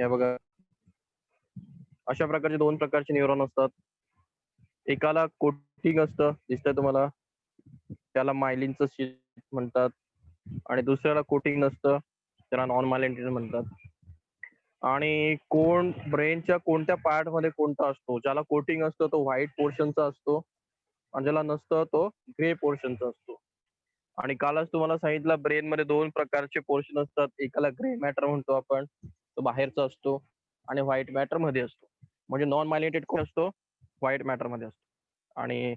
हे बघा, अशा प्रकारचे दोन प्रकारचे न्यूरॉन असतात. एकाला कोटिंग असतं, दिसतंय तुम्हाला, त्याला मायलिनचं शीट म्हणतात. आणि दुसऱ्याला कोटिंग नसतं, त्याला नॉन मायलिनेटेड म्हणतात. आणि ब्रेनच्या कोणत्या पार्ट मध्ये कोणता असतो? ज्याला कोटिंग असतो तो व्हाईट पोर्शनचा असतो आणि ज्याला नसतं तो ग्रे पोर्शनचा असतो. आणि कालच तुम्हाला सांगितलं, ब्रेन मध्ये दोन प्रकारचे पोर्शन असतात. एकाला ग्रे मॅटर म्हणतो आपण, तो बाहेरचा असतो, आणि व्हाईट मॅटर मध्ये असतो. म्हणजे नॉन मायलिनेटेड कोण असतो? व्हाईट मॅटर मध्ये असतो, आणि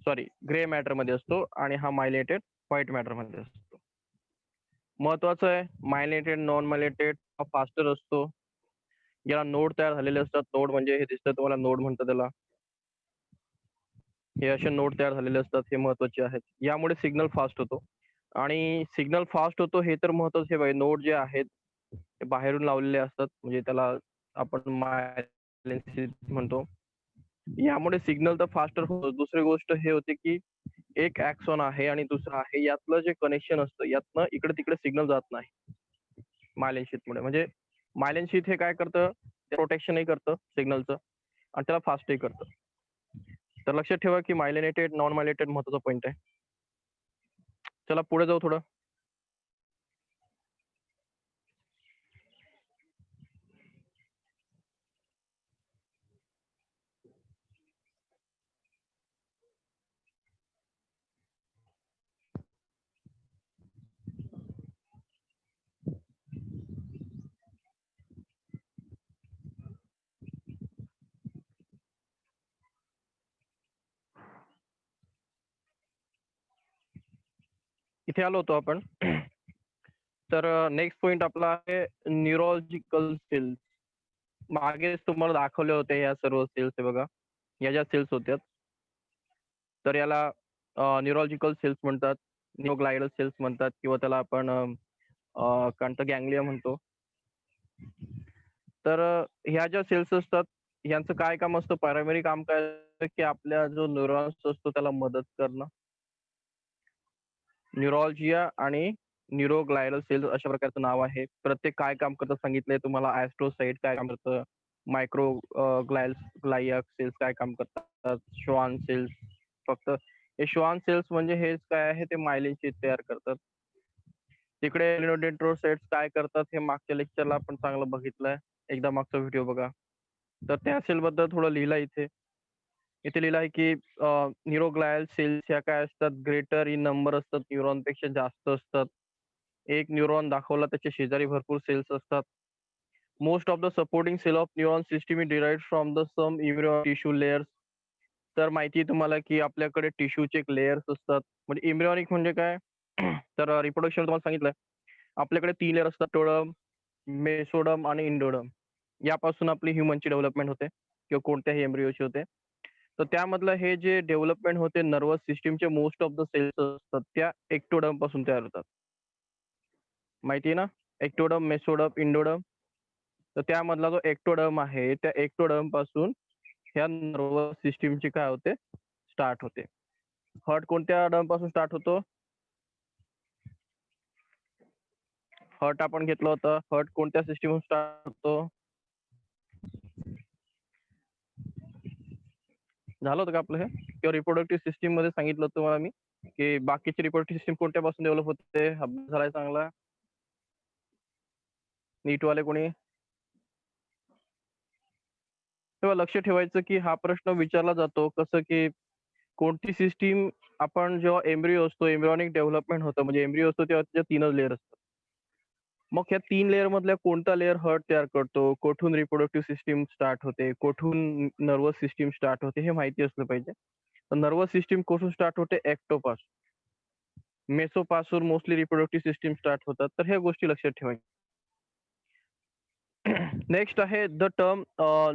सॉरी ग्रे मॅटर मध्ये असतो, आणि हा मायलिनेटेड व्हाईट मॅटर मध्ये असतो. महत्वाचं आहे, मायलिनेटेड नॉन मायलिनेटेड हा फास्टर असतो. याला नोड तयार झालेले असतात. नोड म्हणजे हे दिसतं तुम्हाला, नोड म्हणतात त्याला. हे असे नोड तयार झालेले असतात, हे महत्वाचे आहेत. यामुळे सिग्नल फास्ट होतो. आणि सिग्नल फास्ट होतो हे तर महत्वाचं आहे. नोड जे आहेत ते बाहेरून लावलेले असतात, म्हणजे त्याला आपण मायलिन म्हणतो. यामुळे सिग्नल तर फास्टर होतो. दुसरी गोष्ट हे होते की एक ऍक्सॉन आहे आणि दुसरा आहे, यातलं जे कनेक्शन असतं यातनं इकडे तिकडे सिग्नल जात नाही मायलिन शीथमुळे. म्हणजे मायलिन शीथ हे काय करतं, प्रोटेक्शनही करतं सिग्नलचं आणि त्याला फास्टही करतं. तर लक्षात ठेवा की मायलिनेटेड नॉन मायलिनेटेड महत्वाचा पॉईंट आहे. चला पुढे जाऊ थोडं. इथे आलो होतो आपण. तर नेक्स्ट पॉइंट आपला आहे न्यूरोलॉजिकल सेल्स. मागेच तुम्हाला दाखवले होते या सर्व सेल्स, हे बघा, या ज्या सेल्स होत्या, तर याला न्यूरोलॉजिकल सेल्स म्हणतात, न्यूरोग्लायडल सेल्स म्हणतात, किंवा त्याला आपण गँग्लिया म्हणतो. तर ह्या ज्या सेल्स असतात यांचं काय काम असतं? प्रायमरी काम काय असतं की आपल्या जो न्यूरॉन्स असतो त्याला मदत करणं. न्यूरोलॉजिया आणि न्यूरोग्लायडल सेल्स अशा प्रकारचं नाव आहे. प्रत्येक काय काम करतं सांगितलंय तुम्हाला. ॲस्ट्रोसाइट काय काम करतं, मायक्रो ग्लाइक सेल्स काय काम करतात, श्वान सेल्स. फक्त हे श्वान सेल्स म्हणजे हेच काय आहे, ते मायलिन शीथ तयार करतात. तिकडे लिनोडेंड्रोसाइट्स काय करतात हे मागच्या लेक्चरला आपण चांगलं बघितलंय, एकदा मागचा व्हिडिओ बघा. तर त्या सेल बद्दल थोडं लिहिलं इथे. इथे लिहिलं आहे की न्यूरोग्लायल सेल्स ह्या काय असतात, ग्रेटर इन नंबर असतात, न्यूरॉन पेक्षा जास्त असतात. एक न्यूरॉन दाखवला त्याच्या शेजारी भरपूर सेल्स असतात. Most of the supporting cell of neuron system is derived from the same embryonic tissue layers. तर माहिती आहे तुम्हाला की आपल्याकडे टिश्यूचे एक लेयर्स असतात. म्हणजे इम्ब्रियॉनिक म्हणजे काय, तर रिप्रोडक्शन तुम्हाला सांगितलंय. आपल्याकडे 3 लेयर असतात, टोडम, मेसोडम आणि इंडोडम. यापासून आपली ह्युमनची डेव्हलपमेंट होते किंवा कोणत्याही एम्ब्रियोची होते. तर त्यामधलं हे जे डेव्हलपमेंट होते नर्वस सिस्टीमचे मोस्ट ऑफ द सेल्स असतात त्या एक्टोडम पासून तयार होतात. माहिती आहे ना, एक्टोडम, मेसोडम, इंडोडम. तर त्यामधला जो एक्टोडम आहे त्या एक्टोडम पासून ह्या नर्वस सिस्टीमची काय होते, स्टार्ट होते. हार्ट कोणत्या डम पासून स्टार्ट होतो? हार्ट आपण घेतलं होतं. हार्ट कोणत्या सिस्टीम स्टार्ट होतो? झालं होतं का आपलं हे? किंवा रिप्रोडक्टिव्ह सिस्टीम मध्ये सांगितलं होतं तुम्हाला मी की बाकीची रिप्रोडक्टिव्ह सिस्टीम कोणत्यापासून डेव्हलप होते? अभ्यास झालाय चांगला नीटवाले कोणी? तेव्हा लक्ष ठेवायचं की हा प्रश्न विचारला जातो कसं की कोणती सिस्टीम, आपण जेव्हा एम्ब्रियो असतो, एम्ब्रियॉनिक डेव्हलपमेंट होतं, म्हणजे एम्ब्रियो असतो तेव्हा त्याच्या 3च लेअर असतात. मग ह्या 3 लेअर मधल्या कोणता लेअर हार्ट तयार करतो, कोठून रिप्रोडक्टिव्ह सिस्टीम स्टार्ट होते, कोठून नर्वस सिस्टीम स्टार्ट होते, हे माहिती असलं पाहिजे. तर नर्वस सिस्टीम कुठून स्टार्ट होते? एक्टोपासून. मेसोपासून मोस्टली रिप्रोडक्टिव्ह सिस्टीम स्टार्ट होतात. तर ह्या गोष्टी लक्षात ठेवायच्या. नेक्स्ट आहे the term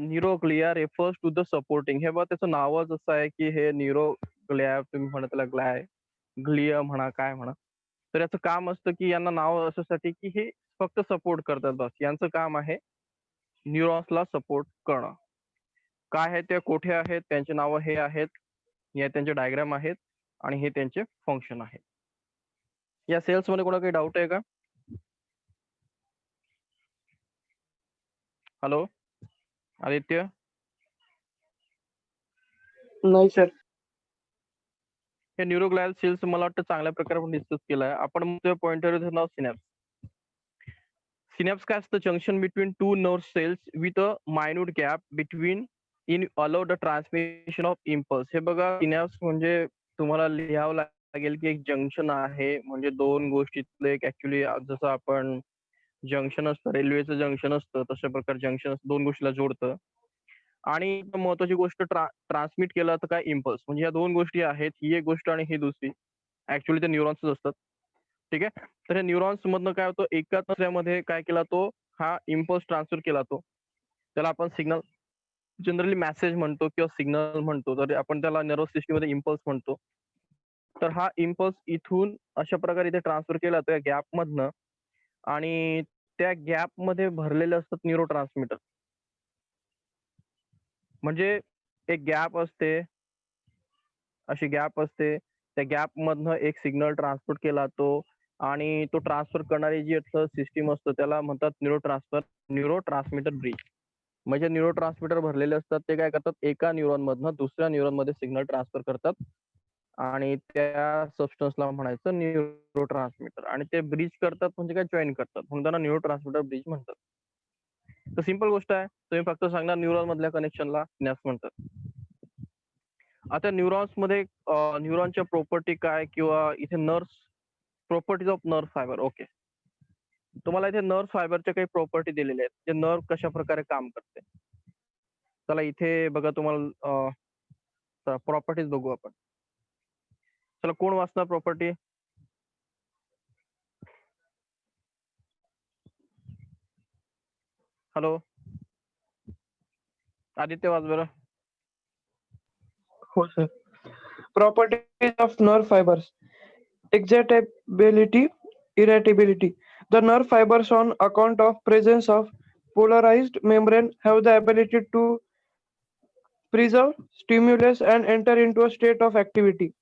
neuroglia refers to the supporting. हे बघा त्याचं नावच असं आहे की हे न्यूरोग्लिया, तुम्ही म्हणा त्याला ग्लिया म्हणा, काय म्हणा. तर याचं काम असतं की यांना नाव अशासाठी की हे फक्त सपोर्ट करतात बस. यांचं काम आहे न्यूरॉन्सला सपोर्ट करणं. काय आहे ते, कोठे आहेत, त्यांचे नावं हे आहेत, हे त्यांचे डायग्राम आहेत आणि हे त्यांचे फंक्शन आहेत. या सेल्स मध्ये कोणा काही डाऊट आहे का? हॅलो आदित्य. नाही सर. हे न्यूरोग्लायल सेल्स मला वाटतं चांगल्या प्रकारे आपण डिस्कस केलं आहे. आपण म्हणतोय पॉइंटर नाव सिनॅप्स. सिनॅप्स काय असतं? Junction between two nerve cells with a minute gap between in allow the transmission of impulse. हे बघा, सिनॅप्स म्हणजे तुम्हाला लिहावं लागेल की एक जंक्शन आहे, म्हणजे दोन गोष्टीतलं एक. ऍक्च्युली जसं आपण जंक्शन असतं, रेल्वेचं जंक्शन असतं, तशा प्रकारे जंक्शन दोन गोष्टीला जोडतं. आणि महत्वाची गोष्ट ट्रान्समिट केलं तर काय? इम्पल्स. म्हणजे या दोन गोष्टी आहेत, ही एक गोष्ट आणि ही दुसरी. ऍक्च्युली ते न्यूरॉन्सच असतात. ठीक आहे. तर हे न्यूरॉन्स मधनं काय होतं, एकाच दुसऱ्यामध्ये काय केला तो, हा इम्पल्स ट्रान्सफर केला तो. त्याला आपण सिग्नल, जनरली मेसेज म्हणतो किंवा सिग्नल म्हणतो, तर आपण त्याला नर्वस सिस्टीममध्ये इम्पल्स म्हणतो. तर हा इम्पल्स इथून अशा प्रकारे इथे ट्रान्सफर केला त्या गॅप मधनं, आणि त्या गॅप मध्ये भरलेले असतात न्यूरो ट्रान्समीटर. म्हणजे एक गॅप असते, अशी गॅप असते, त्या गॅप मधनं एक सिग्नल ट्रान्सपोर्ट केला तो, आणि तो ट्रान्सफर करणारी जी सिस्टीम असतं त्याला म्हणतात न्यूरो ट्रान्समीटर ब्रिज. म्हणजे न्यूरो ट्रान्समीटर भरलेले असतात, ते काय करतात, एका न्यूरॉन मधनं दुसऱ्या न्यूरॉन मध्ये सिग्नल ट्रान्सफर करतात, आणि त्या सबस्टन्सला म्हणायचं न्यूरो ट्रान्समीटर. आणि ते ब्रिज करतात म्हणजे काय, जॉईन करतात, म्हणून त्यांना न्यूरो ट्रान्समीटर ब्रिज म्हणतात. तर सिंपल गोष्ट आहे, तुम्ही फक्त सांगणार न्यूरॉन मधल्या कनेक्शनला सिनॅप्स म्हणतात. आता न्यूरॉन्स मध्ये न्यूरॉनच्या प्रॉपर्टी काय, किंवा इथे nerves, properties of nerve fibre. Okay, तुम्हाला इथे नर्व फायबरच्या काही प्रॉपर्टी दिलेल्या आहेत, जे नर्व कशा प्रकारे काम करते. चला इथे बघा, तुम्हाला प्रॉपर्टीज बघू आपण. चला, कोण वाचणार प्रॉपर्टी? हॅलो आदित्य, वाच बरं. हो sir. Properties of nerve fibers: excitability, irritability. The nerve fibers, on account of presence of polarized membrane, have the ability to preserve stimulus and enter into a state of activity.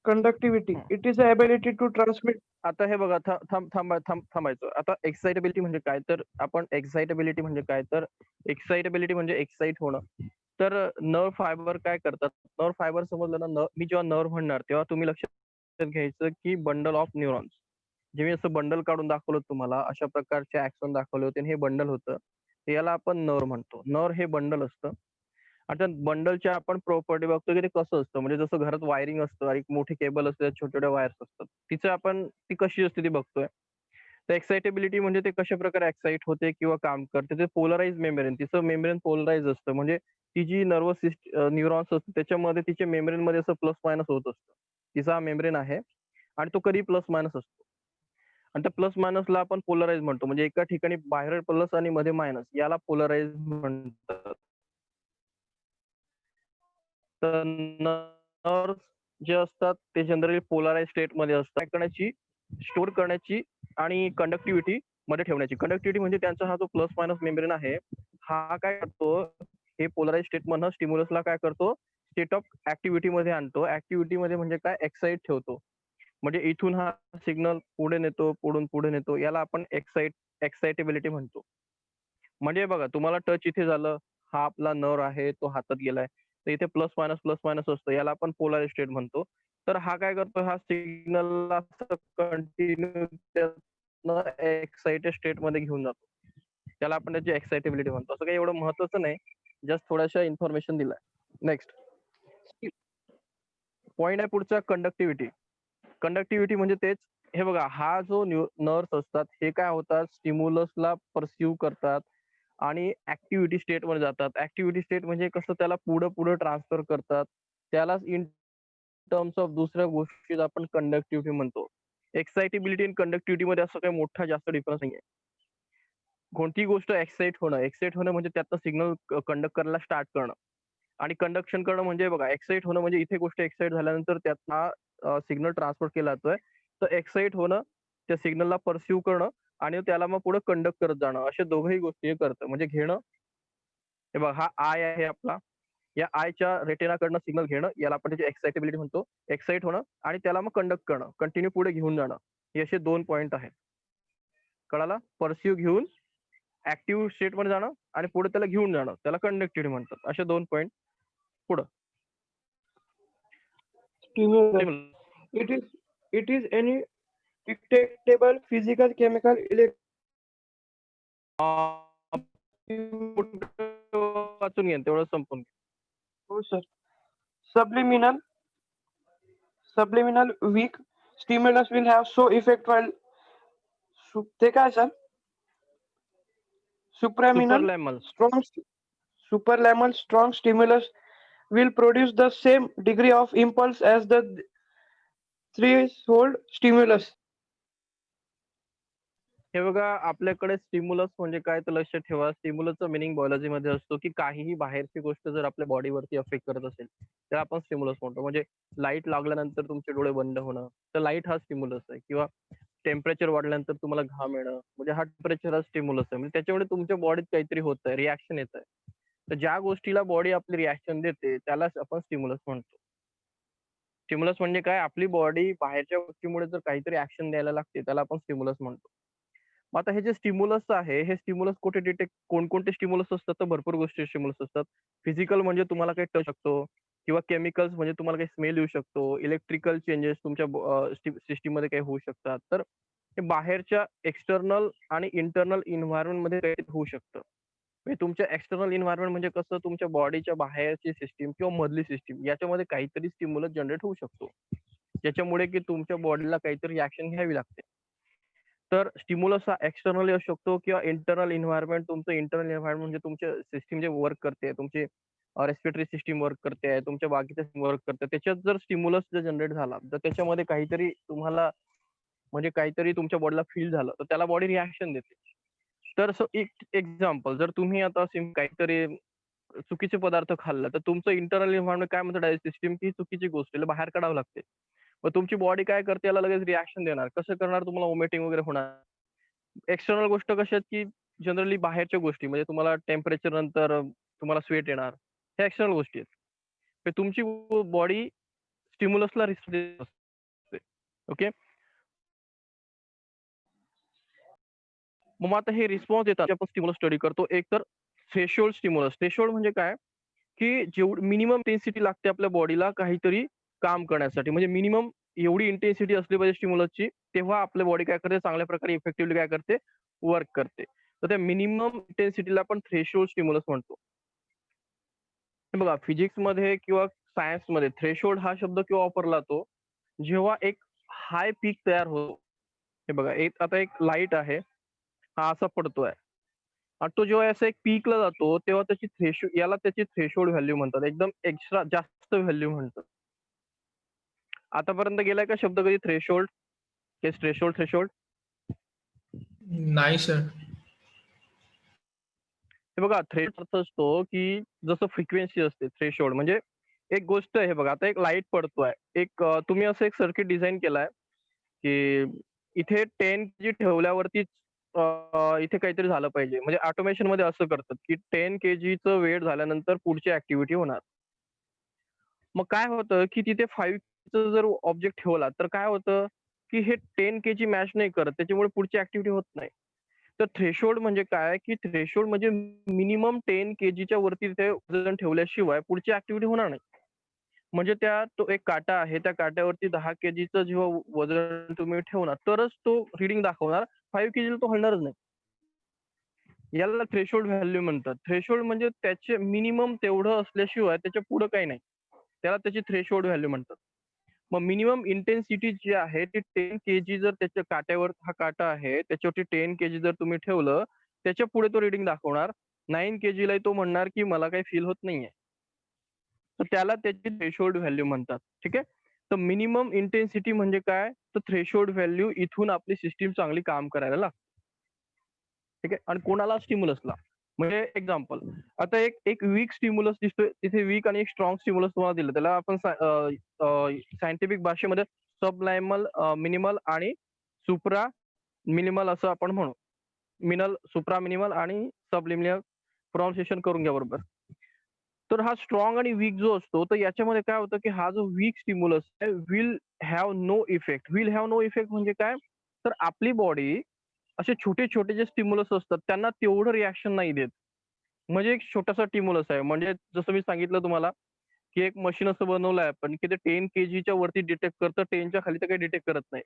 Conductivity: it is the ability to transmit. आता हे बघा, थांबायचं. आता excitability म्हणजे काय, तर आपण excitability म्हणजे काय, तर एक्साइटेबिलिटी म्हणजे एक्साइट होणं. तर नर्व फायबर काय करतात, नर्व फायबर समजलं ना, मी जेव्हा नर्व म्हणणार तेव्हा तुम्ही लक्षात घ्यायचं की बंडल ऑफ न्यूरॉन्स. जे मी असं बंडल काढून दाखवलं तुम्हाला, अशा प्रकारचे ऍक्सन दाखवले होते, हे बंडल होतं, याला आपण नर्व म्हणतो. नर्व हे बंडल असतं. आता बंडलच्या आपण प्रॉपर्टी बघतो की ते कसं असतं, म्हणजे जसं घरात वायरिंग असतं, एक मोठी केबल असते, छोट्या छोट्या वायर्स असतात, तिचं आपण ती कशी असते ती बघतोय. तर एक्साइटेबिलिटी म्हणजे ते कशा प्रकारे एक्साइट होते किंवा काम करते, ते पोलराइज मेम्ब्रेन, तिचं मेम्ब्रेन पोलराइज असतं. म्हणजे ती जी नर्वस न्यूरॉन्स असते त्याच्यामध्ये तिच्या मेम्ब्रेन मध्ये असं प्लस मायनस होत असतं. तिचा मेम्ब्रेन आहे, आणि तो कधी प्लस मायनस असतो, आणि त्या प्लस मायनसला आपण पोलराइज म्हणतो. म्हणजे एका ठिकाणी बाहेर प्लस आणि मध्ये मायनस, याला पोलराइज म्हणतात. तर नर्व्स जे असतात ते जनरली पोलराइज स्टेट मध्ये असतात, करण्याची, स्टोअर करण्याची आणि कंडक्टिव्हिटी मध्ये ठेवण्याची. कंडक्टिव्हिटी म्हणजे त्यांचा हा जो प्लस मायनस मेम्ब्रेन आहे, हा काय करतो, हे पोलराइज स्टेट मधनं स्टिम्युलसला काय करतो, स्टेट ऑफ ऍक्टिव्हिटी मध्ये आणतो. ऍक्टिव्हिटी मध्ये म्हणजे काय, एक्साइट ठेवतो. म्हणजे इथून हा सिग्नल पुढे नेतो, पुढे नेतो, याला आपण एक्साइटेबिलिटी म्हणतो. म्हणजे बघा, तुम्हाला टच इथे झालं, हा आपला नर्व आहे, तो हातात गेलाय, तर इथे प्लस मायनस असतं, याला आपण पोलराइज स्टेट म्हणतो. तर हा काय करतो, हा सिग्नल कंटिन्यू एक्साइटेड स्टेट मध्ये घेऊन जातो, त्याला आपण त्याची एक्साइटेबिलिटी म्हणतो. असं काही एवढं महत्वाचं नाही, जस्ट थोड्याशा इन्फॉर्मेशन दिलाय. नेक्स्ट पॉइंट आहे पुढचा, कंडक्टिव्हिटी. कंडक्टिव्हिटी म्हणजे तेच, हे बघा, हा जो नर्व्स असतात हे काय होतात, स्टिम्युलसला परसिव्ह करतात आणि ऍक्टिव्हिटी स्टेट मध्ये जातात. ऍक्टिव्हिटी स्टेट म्हणजे कसं, त्याला पुढे ट्रान्सफर करतात, त्यालाच इन टर्म्स ऑफ दुसऱ्या गोष्टीत आपण कंडक्टिव्हिटी म्हणतो. एक्साइटेबिलिटी आणि कंडक्टिव्हिटी मध्ये असं काही मोठा जास्त डिफरन्स नाही आहे. कोणती गोष्ट एक्साइट होणं म्हणजे त्यातनं सिग्नल कंडक्ट करायला स्टार्ट करणं, आणि कंडक्शन करणं म्हणजे बघा, एक्साइट होणं म्हणजे इथे गोष्ट एक्साइट झाल्यानंतर त्यातला सिग्नल ट्रान्सपोर्ट केला जातोय. तर एक्साइट होणं, त्या सिग्नलला परसिव्ह करणं, आणि त्याला मग पुढे कंडक्ट करत जाणं, अशा दोघही गोष्टी हे करतं. म्हणजे घेणं, हे बघा, हा आय आहे आपला, या आयच्या रेटिनाकडनं सिग्नल घेणं, याला आपण त्याची एक्साइटेबिलिटी म्हणतो. एक्साइट होणं आणि त्याला मग कंडक्ट करणं, कंटिन्यू पुढे घेऊन जाणं, हे असे दोन पॉइंट आहेत. कळाला? परसिव्ह घेऊन ऍक्टिव्ह स्टेट मध्ये जाणं आणि पुढे त्याला घेऊन जाणं, त्याला कंडक्टिव्हिटी म्हणतात. असे 2 पॉइंट पुढं. Stimulus. It is it is any detectable physical, chemical, वाचून घेईन तेवढं संपून घे. oh, sir. Subliminal weak stimulus will have so effect while ते काय sir? Supralamal. Superlamal strong stimulus will produce the same degree of impulse as the threshold stimulus. हे बघा, आपल्याकडे स्टिम्युलस म्हणजे काय तर लक्षात ठेवा. स्टिम्युलसचा मिनिंग बायोलॉजी मध्ये असतो की काहीही बाहेरची गोष्ट जर आपल्या बॉडीवरती अफेक्ट करत असेल तर आपण स्टिम्युलस म्हणतो. म्हणजे लाईट लागल्यानंतर तुमचे डोळे बंद होणं, तर लाईट हा स्टिम्युलस आहे. किंवा टेम्परेचर वाढल्यानंतर तुम्हाला घाम येणं, म्हणजे हा टेम्परेचर हा स्टिम्युलस आहे. म्हणजे त्याच्यामुळे तुमच्या बॉडीत काहीतरी होत आहे, रिॲक्शन येत आहे. तर ज्या गोष्टीला बॉडी आपली रिॲक्शन देते त्यालाच आपण स्टिम्युलस म्हणतो. स्टिम्युलस म्हणजे काय, आपली बॉडी बाहेरच्या गोष्टीमुळे जर काहीतरी ऍक्शन द्यायला लागते त्याला आपण स्टिम्युलस म्हणतो. मग आता हे जे स्टिम्युलस आहे, हे स्टिम्युलस कुठे डिटेक्ट, कोणकोणते स्टिम्युलस असतात, तर भरपूर गोष्टी स्टिम्युलस असतात. फिजिकल म्हणजे तुम्हाला काही टच शकतो, किंवा केमिकल्स म्हणजे तुम्हाला काही स्मेल येऊ शकतो, इलेक्ट्रिकल चेंजेस तुमच्या सिस्टीम मध्ये काही होऊ शकतात. तर हे बाहेरच्या एक्सटर्नल आणि इंटरनल इन्व्हायरमेंट मध्ये काही होऊ शकतं. म्हणजे तुमच्या एक्सटर्नल इन्व्हायरमेंट म्हणजे कसं, तुमच्या बॉडीच्या बाहेरची सिस्टीम किंवा मधली सिस्टीम याच्यामध्ये काहीतरी स्टिम्युलस जनरेट होऊ शकतो, ज्याच्यामुळे की तुमच्या बॉडीला काहीतरी ऍक्शन घ्यावी लागते. तर स्टिम्युलस हा एक्सटर्नली असू शकतो किंवा इंटरनल इन्व्हायरमेंट. तुमचं इंटरनल इन्व्हायरमेंट म्हणजे तुमचे सिस्टीम जे वर्क करते, तुमची रेस्पिरेटरी सिस्टीम वर्क करते, तुमच्या बाकीच्या वर्क करते, त्याच्यात जर स्टिम्युलस जर जनरेट झाला तर त्याच्यामध्ये काहीतरी तुम्हाला, म्हणजे काहीतरी तुमच्या बॉडीला फील झालं तर त्याला बॉडी रिॲक्शन देते. तर एक एक्झाम्पल, जर तुम्ही आता काहीतरी चुकीचे पदार्थ खाल्ला तर तुमचं इंटरनल इन्व्हायरमेंट काय म्हणतं, डायजेस्ट सिस्टीम की चुकीची गोष्ट आहे, बाहेर काढावं लागते. मग तुमची बॉडी काय करते, याला लगेच रिॲक्शन देणार. कसं करणार, तुम्हाला वॉमिटिंग वगैरे होणार. एक्सटर्नल गोष्ट कशा आहेत की जनरली बाहेरच्या गोष्टी, म्हणजे तुम्हाला टेम्परेचर नंतर तुम्हाला स्वेट येणार, ह्या एक्सटर्नल गोष्टी आहेत. तर तुमची बॉडी स्टिम्युलसला रिस्पॉन्स असते. ओके. मग आता हे रिस्पॉन्स देतात, आपण स्टिम्युलस स्टडी करतो. एक तर थ्रेशोल्ड स्टिम्युलस. थ्रेशोल्ड म्हणजे काय, की जेवढी मिनिमम इंटेन्सिटी लागते आपल्या बॉडीला काहीतरी काम करण्यासाठी, म्हणजे मिनिमम एवढी इंटेन्सिटी असली पाहिजे स्टिम्युलसची, तेव्हा आपल्या बॉडी काय करते, चांगल्या प्रकारे इफेक्टिव्हली काय करते, वर्क करते. तर त्या मिनिमम इंटेन्सिटीला आपण थ्रेशोल्ड स्टिम्युलस म्हणतो. हे बघा, फिजिक्स मध्ये किंवा सायन्स मध्ये थ्रेशोल्ड हा शब्द केव्हा वापरला जातो, जेव्हा एक हाय पीक तयार होतो. हे बघा, आता एक लाईट आहे, हा असा पडतोय आणि तो जेव्हा असं एक पीकला जातो तेव्हा याला त्याची थ्रेशोल्ड व्हॅल्यू म्हणतात, एकदम एक्स्ट्रा जास्त व्हॅल्यू म्हणतात. आतापर्यंत गेलाय का शब्द कधी थ्रेशोल्ड? थ्रेशोल्ड थ्रेशोल्ड नाही सर. हे बघा, अर्थ असतो की जसं फ्रिक्वेन्सी असते, थ्रेशोल्ड म्हणजे एक गोष्ट आहे. हे बघा, आता एक लाईट पडतोय, तुम्ही असं एक सर्किट डिझाईन केलाय की इथे 10 kg ठेवल्यावरतीच इथे काहीतरी झालं पाहिजे. म्हणजे ऑटोमेशन मध्ये असं करतात की 10 kgचं वेट झाल्यानंतर पुढची ऍक्टिव्हिटी होणार. मग काय होतं की तिथे 5 kg जर ऑब्जेक्ट ठेवला तर काय होतं की हे 10 kg मॅच नाही करत, त्याच्यामुळे पुढची ऍक्टिव्हिटी होत नाही. तर थ्रेशोल्ड म्हणजे काय, की थ्रेशोल्ड म्हणजे मिनिमम 10 kgच्या वरती ते वजन ठेवल्याशिवाय पुढची ऍक्टिव्हिटी होणार नाही. म्हणजे तो एक काटा आहे, त्या काट्यावरती 10 kgचं जेव्हा वजन तुम्ही ठेवणार तरच तो रिडिंग दाखवणार. 5 kg तो हलणारच नाही. याला थ्रेशोल्ड व्हॅल्यू म्हणतात. थ्रेशोल्ड म्हणजे त्याचे मिनिमम तेवढं असल्याशिवाय त्याच्या पुढे काही नाही, त्याला त्याची थ्रेशोल्ड व्हॅल्यू म्हणतात. मग मिनिमम इंटेन्सिटी जी आहे ती 10 kg, जर त्याच्या काट्यावर, हा काटा आहे त्याच्यावरती 10 kg जर तुम्ही ठेवलं, त्याच्या पुढे तो रिडिंग दाखवणार. 9 kg ला तो म्हणणार की मला काही फील होत नाहीये. तर त्याला त्याची थ्रेशोल्ड व्हॅल्यू म्हणतात. ठीक आहे. तर मिनिमम इंटेन्सिटी म्हणजे काय, तर थ्रेशोल्ड व्हॅल्यू, इथून आपली सिस्टीम चांगली काम करायला लागते. ठीक आहे. आणि कोणाला, स्टिम्युलसला. म्हणजे एक्झाम्पल, आता एक वीक स्टिम्युलस दिसतोय तिथे, वीक आणि एक स्ट्रॉंग स्टिम्युलस तुम्हाला दिलं, त्याला आपण सायंटिफिक भाषेमध्ये सबलायमल मिनिमल आणि सुप्रा मिनिमल असं आपण म्हणू. सुप्रा मिनिमल आणि सबलिमिनल प्रोनाउन्सिएशन करून घ्या बरोबर. तर हा स्ट्रॉंग आणि वीक जो असतो, तर याच्यामध्ये काय होतं की हा जो वीक स्टिम्युलस आहे will have no effect. Will have no effect म्हणजे काय, तर आपली बॉडी असे छोटे छोटे जे स्टिम्युलस असतात त्यांना तेवढं रिॲक्शन नाही देत. म्हणजे एक छोटासा स्टिम्युलस आहे. म्हणजे जसं मी सांगितलं तुम्हाला, की एक मशीन असं बनवलं आहे आपण, की ते 10 केजीच्या वरती डिटेक्ट करतं, 10च्या खाली तर काही डिटेक्ट करत नाही.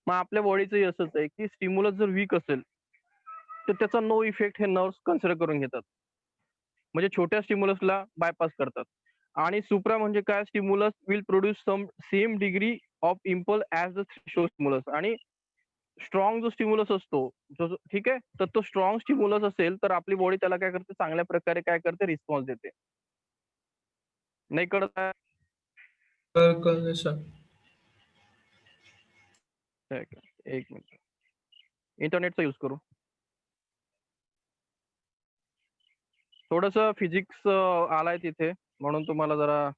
मग आपल्या बॉडीचंही असंच आहे, की स्टिम्युलस जर वीक असेल, तर त्याचा नो इफेक्ट हे नर्व्हस कन्सिडर करून घेतात. म्हणजे छोट्या स्टिम्युलसला बायपास करतात. आणि सुप्रा म्हणजे काय, stimulus will produce some same degree of impulse as the threshold stimulus. आणि स्ट्रॉंग जो स्टिम्युलस असतो, ठीक आहे, तर तो स्ट्रॉंग स्टिम्युलस असेल तर आपली बॉडी त्याला काय करते, चांगल्या प्रकारे काय करते, रिस्पॉन्स देते. नाही कळत आहे? कळलं सर. एक मिनिट, इंटरनेटचा यूज करू. थोडस फिजिक्स आलाय तिथे, म्हणून तुम्हाला जरा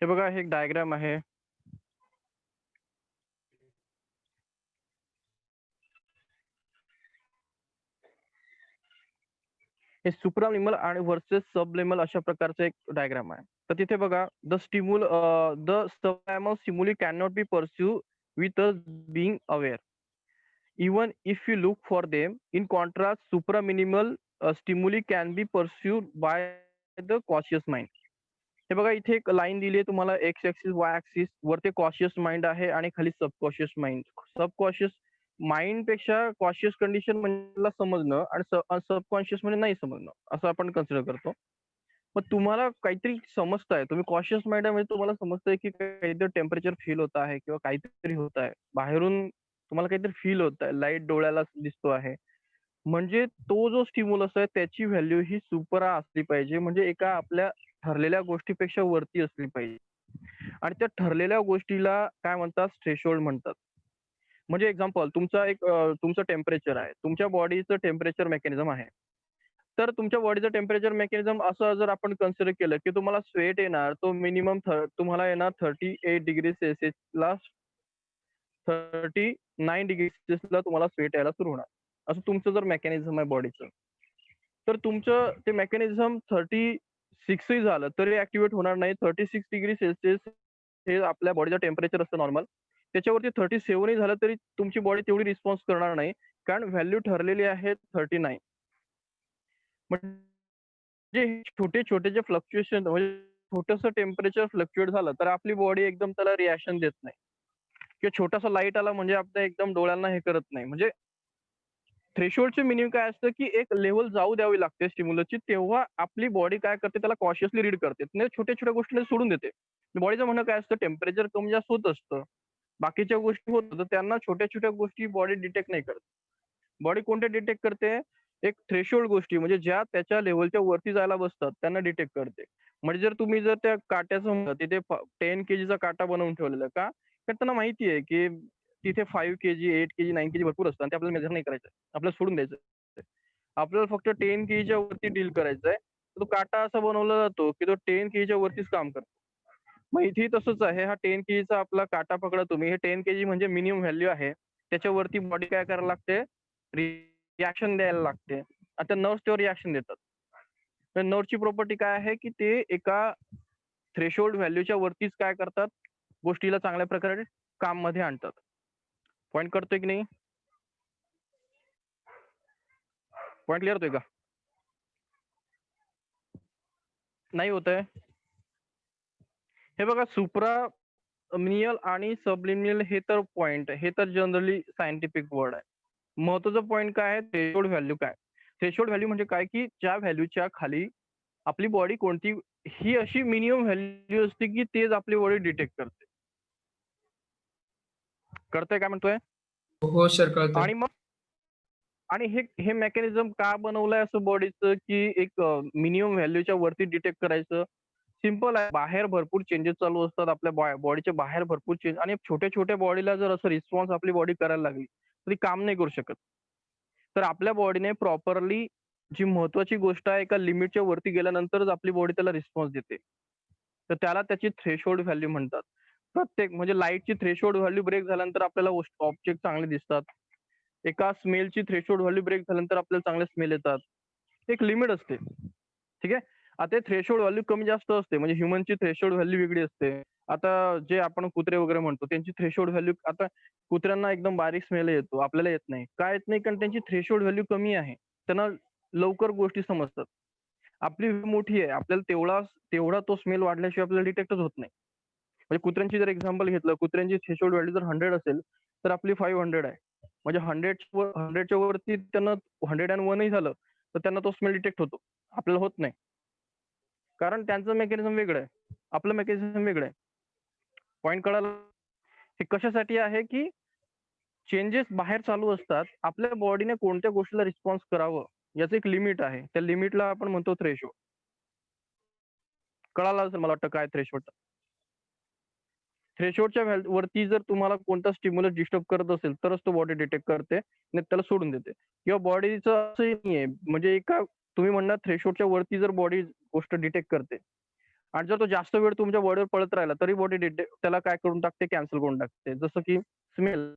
हे बघा, हे एक डायग्राम आहे. हे सुप्रालिमल आणि व्हर्सेस सबलिमल अशा प्रकारचं एक डायग्राम आहे. तर तिथे बघा, the subliminal stimuli can not be pursue with us being aware even if you look for them. In contrast, supraminimal stimuli can be pursued by the cautious mind. हे बघा, इथे एक लाईन दिली आहे तुम्हाला, एक्स ऍक्सिस वाय ऍक्सिस. वरती cautious mind आहे आणि खाली सबकॉशियस माइंड. सबकॉशियस माइंड पेक्षा कॉशियस कंडिशन म्हणजे समजणं आणि सबकॉन्शियस म्हणजे नाही समजणं, असं आपण कन्सिडर करतो. मग तुम्हाला काहीतरी समजताय, तुम्ही कॉशियस माइंड आहे म्हणजे तुम्हाला समजतंय की काहीतरी टेम्परेचर फील होत आहे किंवा काहीतरी होत आहे बाहेरून, तुम्हाला काहीतरी फील होत आहे, लाईट डोळ्याला दिसतो आहे. म्हणजे तो जो स्टिम्युलस आहे त्याची व्हॅल्यू ही सुपरा असली पाहिजे, म्हणजे एका आपल्या ठरलेल्या गोष्टीपेक्षा वरती असली पाहिजे. आणि त्या ठरलेल्या गोष्टीला काय म्हणतात, थ्रेशोल्ड म्हणतात. म्हणजे एक्झाम्पल, तुमचं टेम्परेचर आहे, तुमच्या बॉडीचं टेम्परेचर मेकॅनिझम आहे. तर तुमच्या बॉडीचं टेम्परेचर मेकॅनिझम असं जर आपण कन्सिडर केलं, की तुम्हाला स्वेट येणार, तो मिनिमम तुम्हाला येणार 38 डिग्री सेल्सिअसला, 39 डिग्री सेल्सिअसला तुम्हाला स्वेट यायला सुरू होणार. असं तुमचं जर मेकॅनिझम आहे बॉडीचं, तर तुमचं ते मेकॅनिझम 36 झालं तरी ऍक्टिव्हेट होणार नाही. 36 डिग्री सेल्सिअस हे आपल्या बॉडीचं टेम्परेचर असतं नॉर्मल. त्याच्यावरती 37 झालं तरी तुमची बॉडी तेवढी रिस्पॉन्स करणार नाही, कारण व्हॅल्यू ठरलेली आहे 39. म्हणजे छोटे छोटे जे फ्लक्च्युएशन, म्हणजे छोटंसं टेम्परेचर फ्लक्च्युएट झालं तर आपली बॉडी एकदम त्याला रिॲक्शन देत नाही. किंवा छोटासा लाईट आला म्हणजे आपल्या एकदम डोळ्यांना हे करत नाही. म्हणजे थ्रेशोल्डचे मिनिमम काय असतं, की एक लेव्हल जाऊ द्यावी लागते स्टिम्युलसची, तेव्हा आपली बॉडी काय करते, त्याला कॉशियसली रीड करते. नाही छोट्या छोट्या गोष्टीला सोडून देते. बॉडीचं म्हणणं काय असतं, टेम्परेचर कमी जास्त होत असतं, बाकीच्या गोष्टी होत, तर त्यांना छोट्या छोट्या गोष्टी बॉडी डिटेक्ट नाही करत. बॉडी कोणत्या डिटेक्ट करते, एक थ्रेशोल्ड गोष्टी, म्हणजे ज्या त्याच्या लेव्हलच्या वरती जायला बसतात त्यांना डिटेक्ट करते. म्हणजे जर तुम्ही जर त्या काट्याचं म्हणलं, तिथे 10 केजीचा काटा बनवून ठेवलेला का, तर त्यांना माहिती आहे की तिथे 5 केजी, 8 केजी, 9 केजी भरपूर असतात आणि ते आपल्याला मेजर नाही करायचं, आपल्याला सोडून द्यायचं. आपल्याला फक्त 10 केजीच्या वरती डील करायचं आहे. तो काटा असा बनवला जातो की तो 10 केजीच्या वरतीच काम करतो. मग इथे तसंच आहे, हा 10 केजीचा आपला काटा पकडा तुम्ही, हे 10 केजी म्हणजे मिनिमम व्हॅल्यू आहे. त्याच्यावरती बॉडी काय करायला लागते, रिॲक्शन द्यायला लागते. आता नर्व्स त्यावर रिॲक्शन देतात. तर नर्व्हची प्रॉपर्टी काय आहे, की ते एका थ्रेशोल्ड व्हॅल्यूच्या वरतीच काय करतात, गोष्टीला चांगल्या प्रकारे काम मध्ये आणतात. पॉईंट करतोय की नाही? पॉईंट क्लिअर होतोय का? नाही होत आहे? हे बघा, सुप्रामिनियल आणि सबलिमिनल हे तर पॉईंट, हे तर जनरली सायंटिफिक वर्ड आहे. महत्वाचा पॉईंट काय आहे, थ्रेशोल्ड व्हॅल्यू काय. थ्रेशोल्ड व्हॅल्यू म्हणजे काय, की ज्या व्हॅल्यूच्या खाली आपली बॉडी कोणती, ही अशी मिनिमम व्हॅल्यू असते की तेच आपली बॉडी डिटेक्ट करते. करताय काय म्हणतोय? हो सर, कळतंय. आणि मग आणि हे मेकॅनिझम का बनवलंय असं बॉडीचं, की एक मिनिमम व्हॅल्यूच्या वरती डिटेक्ट करायचं. सिंपल आहे. बाहेर भरपूर चेंजेस चालू असतात. आपल्या बॉडीच्या बाहेर भरपूर चेंज आणि छोट्या-छोट्या बॉडीला जर असं रिस्पॉन्स आपली बॉडी करायला लागली, तर ती काम नाही करू शकत. तर आपल्या बॉडीने प्रॉपरली जी महत्त्वाची गोष्ट आहे, एका लिमिटच्या वरती गेल्यानंतरच आपली बॉडी त्याला रिस्पॉन्स देते. तर त्याला त्याची थ्रेशोल्ड व्हॅल्यू म्हणतात. प्रत्येक म्हणजे लाईटची थ्रेशोल्ड व्हॅल्यू ब्रेक झाल्यानंतर आपल्याला ऑब्जेक्ट चांगले दिसतात. एका स्मेलची थ्रेशोल्ड व्हॅल्यू ब्रेक झाल्यानंतर आपल्याला चांगले स्मेल येतात. एक लिमिट असते. ठीक आहे. आता थ्रेशोल्ड व्हॅल्यू कमी जास्त असते. म्हणजे ह्युमनची थ्रेशोल्ड व्हॅल्यू वेगळी असते. आता जे आपण कुत्रे वगैरे म्हणतो त्यांची थ्रेशोल्ड व्हॅल्यू आता कुत्र्यांना एकदम बारीक स्मेल येतो. आपल्याला येत नाही. का येत नाही? कारण त्यांची थ्रेशोल्ड व्हॅल्यू कमी आहे. त्यांना लवकर गोष्टी समजतात. आपली व्हॅल्यू मोठी आहे. आपल्याला तेवढा तो स्मेल वाढल्याशिवाय आपल्याला डिटेक्टच होत नाही. म्हणजे कुत्र्यांची जर एक्झाम्पल घेतलं, कुत्र्यांची थ्रेशोल्ड व्हॅल्यू जर 100 असेल, तर आपली 500 आहे. म्हणजे 100च्या वरती त्यांना 101 ही झालं, तर त्यांना तो स्मेल डिटेक्ट होतो. आपल्याला होत नाही. कारण त्यांचं मेकॅनिझम वेगळं आहे. आपलं मेकॅनिझम वेगळं आहे. पॉइंट कळाला? हे कशासाठी आहे, की चेंजेस बाहेर चालू असतात. आपल्या बॉडीने कोणत्या गोष्टीला रिस्पॉन्स करावं, याचं एक लिमिट आहे. त्या लिमिटला आपण म्हणतो थ्रेशोल्ड. कळालं असेल मला वाटतं काय थ्रेशोल्ड. थ्रेशोल्डच्या वरती जर तुम्हाला कोणता स्टिम्युलस डिस्टर्ब करत असेल, तरच तो बॉडी डिटेक्ट करते, नाही त्याला सोडून देते. किंवा बॉडीचं असंही नाहीये, म्हणजे एका तुम्ही म्हणणार थ्रेशोल्डच्या वरती जर बॉडी गोष्ट डिटेक्ट करते आणि जर तो जास्त वेळ तुमच्या बॉडीवर पळत राहिला, तरी बॉडी त्याला काय करून टाकते, कॅन्सल करून टाकते. जसं की स्मेल.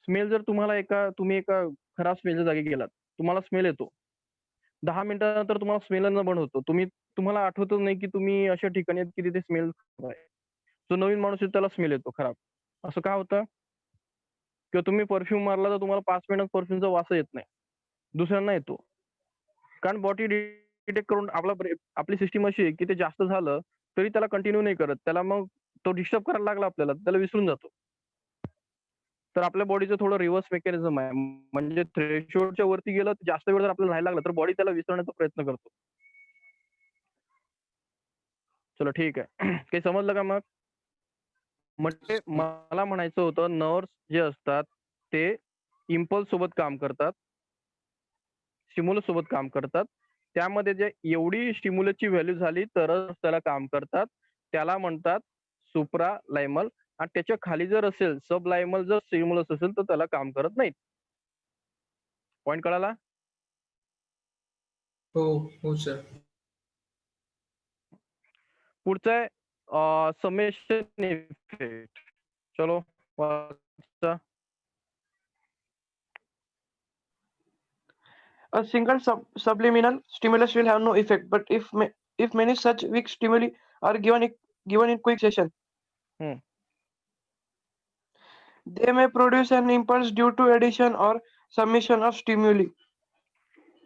स्मेल जर तुम्ही एका खराब स्मेलच्या जागी गेलात, तुम्हाला स्मेल येतो. 10 मिनिटानंतर तुम्हाला स्मेल येणं बंद होतं. तुम्हाला आठवतच नाही, की तुम्ही अशा ठिकाणी आहेत, की तिथे स्मेल आहे. जो नवीन माणूस आहे त्याला स्मेल येतो खराब. असं का होतं? किंवा तुम्ही परफ्यूम मारला तर तुम्हाला 5 मिनिटात परफ्यूमचा वास येत नाही. दुसऱ्यांना येतो. कारण बॉडी डिटेक्ट करून आपली सिस्टम अशी आहे, की ते जास्त झालं तरी त्याला कंटिन्यू नाही करत. त्याला मग तो डिस्टर्ब करायला लागला आपल्याला, त्याला विसरून जातो. तर आपल्या बॉडीचं थोडं रिव्हर्स मेकॅनिझम आहे. म्हणजे थ्रेशोल्डच्या वरती गेलं, जास्त वेळ जर आपल्याला राहायला लागला, तर बॉडी त्याला विसरण्याचा प्रयत्न करतो. चलो ठीक आहे. काही समजलं का मग? म्हणजे मला म्हणायचं होतं नर्व्हज जे असतात ते इम्पल्स सोबत काम करतात, स्टिम्युलस सोबत काम करतात. त्यामध्ये जे एवढी स्टिम्युलसची व्हॅल्यू झाली तरच त्याला काम करतात. त्याला म्हणतात सुप्रालायमल आणि त्याच्या खाली जर असेल सबलायमल जर स्टिम्युलस असेल तर त्याला काम करत नाहीत. पॉइंट कळाला? हो हो सर. पुढचं आहे समेशन इफेक्ट. चलो वाचा. A single subliminal stimulus will have no effect, but if many such weak stimuli are given in quick session, हम्म. they may produce an impulse due to addition or summation of stimuli.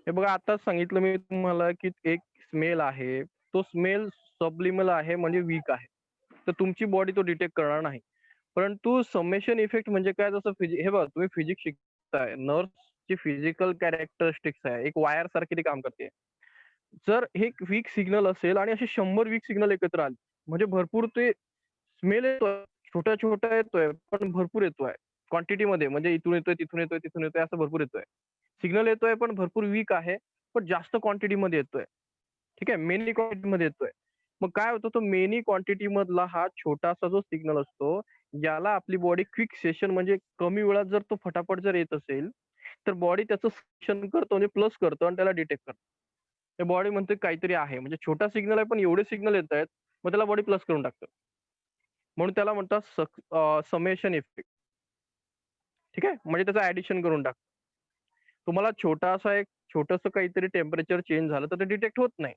हे बघा आताच सांगितलं मी तुम्हाला, की एक smell आहे. तो स्मेल सबलिमल आहे म्हणजे वीक आहे. तर तुमची बॉडी तो डिटेक्ट करणार नाही. परंतु समेशन इफेक्ट म्हणजे काय, जसं हे बघा तुम्ही फिजिक्स शिकताय. नर्व्हची फिजिकल कॅरेक्टरिस्टिक्स आहे. एक वायर सारखी ती काम करते. जर हे वीक सिग्नल असेल आणि असे 100 वीक सिग्नल एकत्र आले, म्हणजे भरपूर ते स्मेल येतोय, छोटा-छोटा येतोय, पण भरपूर येतोय. क्वांटिटीमध्ये म्हणजे इथून येतोय, तिथून येतोय, तिथून येतोय असं भरपूर येतोय. सिग्नल येतोय पण भरपूर वीक आहे, पण जास्त क्वांटिटीमध्ये येतोय. ठीक आहे. मेनी क्वांटिटीमध्ये येतोय. मग काय होतं, तो मेनी क्वांटिटी मधला हा छोटासा जो सिग्नल असतो, याला आपली बॉडी क्विक सेशन म्हणजे कमी वेळात जर तो फटाफट जर येत असेल, तर बॉडी त्याचं सेशन करतो म्हणजे प्लस करतो आणि त्याला डिटेक्ट करतो. ते बॉडी म्हणते काहीतरी आहे. म्हणजे छोटा सिग्नल आहे पण एवढे सिग्नल येतायत, मग त्याला बॉडी प्लस करून टाकतं. म्हणून त्याला म्हणतात समेशन इफेक्ट. ठीक आहे. म्हणजे त्याचं ऍडिशन करून टाकतं. तुम्हाला छोटंसं काहीतरी टेम्परेचर चेंज झालं तर ते डिटेक्ट होत नाही.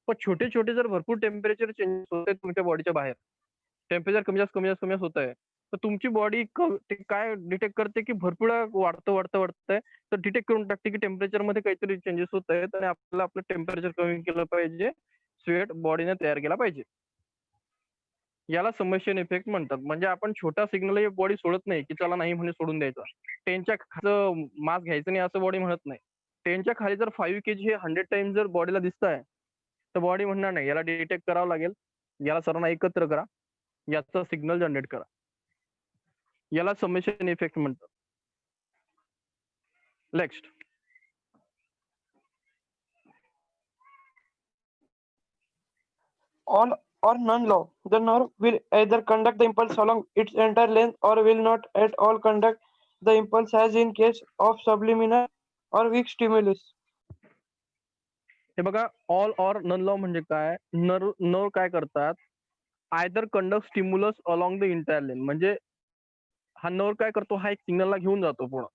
पण छोटे-छोटे जर भरपूर टेम्परेचर चेंजेस होत आहेत तुमच्या बॉडीच्या बाहेर, टेम्परेचर कमी जास्त, कमी जास्त, कमी जास्त होत आहे. तर तुमची बॉडी ते काय डिटेक्ट करते, की भरपूर वेळा वाढतंय, तर डिटेक्ट करून टाकते, की टेम्परेचरमध्ये काहीतरी चेंजेस होत आहेत आणि आपल्याला आपलं टेम्परेचर कमी केलं पाहिजे. स्वेट बॉडीने तयार केला पाहिजे. याला समेशन इफेक्ट म्हणतात. म्हणजे आपण छोटा सिग्नल बॉडी सोडत नाही, की चला नाही म्हणे सोडून द्यायचा. 10च्या खालचं मास घ्यायचं नाही असं बॉडी म्हणत नाही. 10च्या खाली जर 5 केजी हे 100 टाइम्स जर बॉडीला दिसतंय, तर बॉडी म्हणणार नाही, याला डिटेक्ट करावं लागेल. याला सर्वांना एकत्र करा. याचा सिग्नल जनरेट करा. याला समेशन इफेक्ट म्हणतात. Next. all or none law. The nerve will either conduct the impulse along its entire length or will not at all conduct the impulse as in case of subliminal or weak stimulus. हे बघा, all or none law म्हणजे काय, nerve काय करतात, either conduct stimulus along the entire lane, म्हणजे हा nerve काय करतो, हा एक सिग्नलला घेऊन जातो पूर्ण.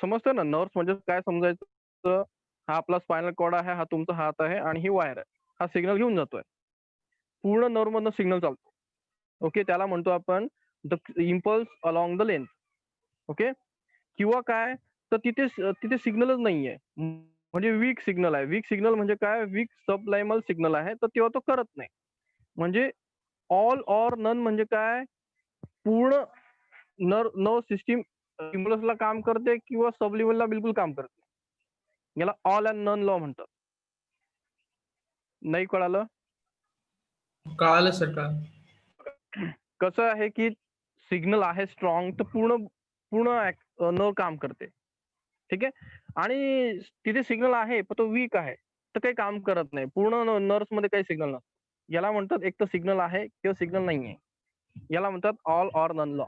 समजतं ना, नर्व्स म्हणजे काय समजायचं, हा आपला स्पायनल कॉर्ड आहे, हा तुमचा हात आहे आणि ही वायर आहे, हा सिग्नल घेऊन जातोय, पूर्ण नर्व मधनं सिग्नल चालतो. ओके, त्याला म्हणतो आपण the impulse along the length. Okay, किंवा काय, तर तिथे सिग्नलच नाहीये, म्हणजे वीक सिग्नल आहे. वीक सिग्नल म्हणजे काय, वीक सबलायमल सिग्नल आहे, तर तेव्हा तो करत नाही. म्हणजे ऑल ऑर नन म्हणजे काय, पूर्ण नर्व सिस्टीम इम्पल्सला काम करते किंवा सबलिमलला बिलकुल काम करते. याला ऑल अँड नन लॉ म्हणतात. नाही कळालं? कळालं सर, कळालं. कसं आहे की सिग्नल आहे स्ट्रॉंग, तर पूर्ण पूर्ण नर्व काम करते. ठीक आहे, आणि तिथे सिग्नल आहे पण तो वीक आहे, तर काही काम करत नाही, पूर्ण नर्व्स मध्ये काही सिग्नल नसतं. याला म्हणतात एक तर सिग्नल आहे किंवा सिग्नल नाहीये. याला म्हणतात ऑल ऑर नन लॉ.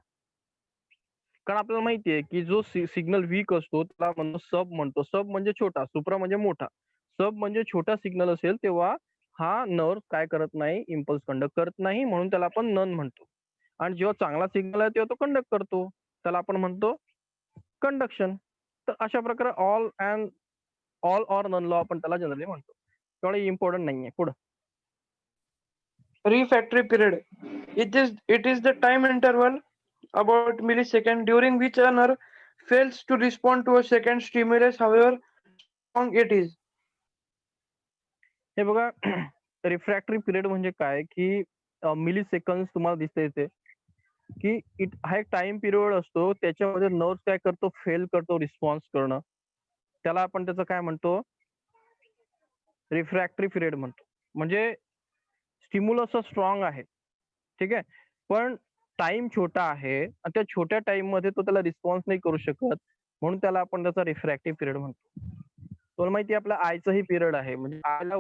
कारण आपल्याला माहितीये की जो सिग्नल वीक असतो त्याला म्हणतो सब म्हणतो. सब म्हणजे छोटा, सुप्रा म्हणजे मोठा. सब म्हणजे छोटा सिग्नल असेल तेव्हा हा नर्व काय करत नाही, इम्पल्स कंडक्ट करत नाही, म्हणून त्याला आपण नन म्हणतो. आणि जेव्हा चांगला सिग्नल आहे तेव्हा तो कंडक्ट करतो, त्याला आपण म्हणतो कंडक्शन. तर अशा प्रकारे ऑल ऑर नन लॉ आपण त्याला जनरली म्हणतो. तेवढं इम्पॉर्टंट नाहीये. पुढे Refractory period. It is the time interval about millisecond during which a nerve fails to respond to a second stimulus, however strong it is. हे बघा, रिफ्रॅक्टरी पिरियड म्हणजे काय की मिली सेकंड तुम्हाला दिसते इथे की हा एक टाइम पिरियड असतो, त्याच्यामध्ये नर्व काय करतो, फेल करतो रिस्पॉन्स करणं. त्याला आपण त्याचं काय म्हणतो, रिफ्रॅक्टरी पिरियड म्हणतो. म्हणजे स्टिम्युलस स्ट्रॉंग आहे, ठीक आहे, पण टाइम छोटा आहे आणि त्या छोट्या टाइम मध्ये तो त्याला रिस्पॉन्स नाही करू शकत, म्हणून त्याला आपण त्याचा रिफ्रॅक्टिव्ह पिरियड म्हणतो. तुला माहिती आहे आपल्या आयचंही पिरियड आहे, म्हणजे आयला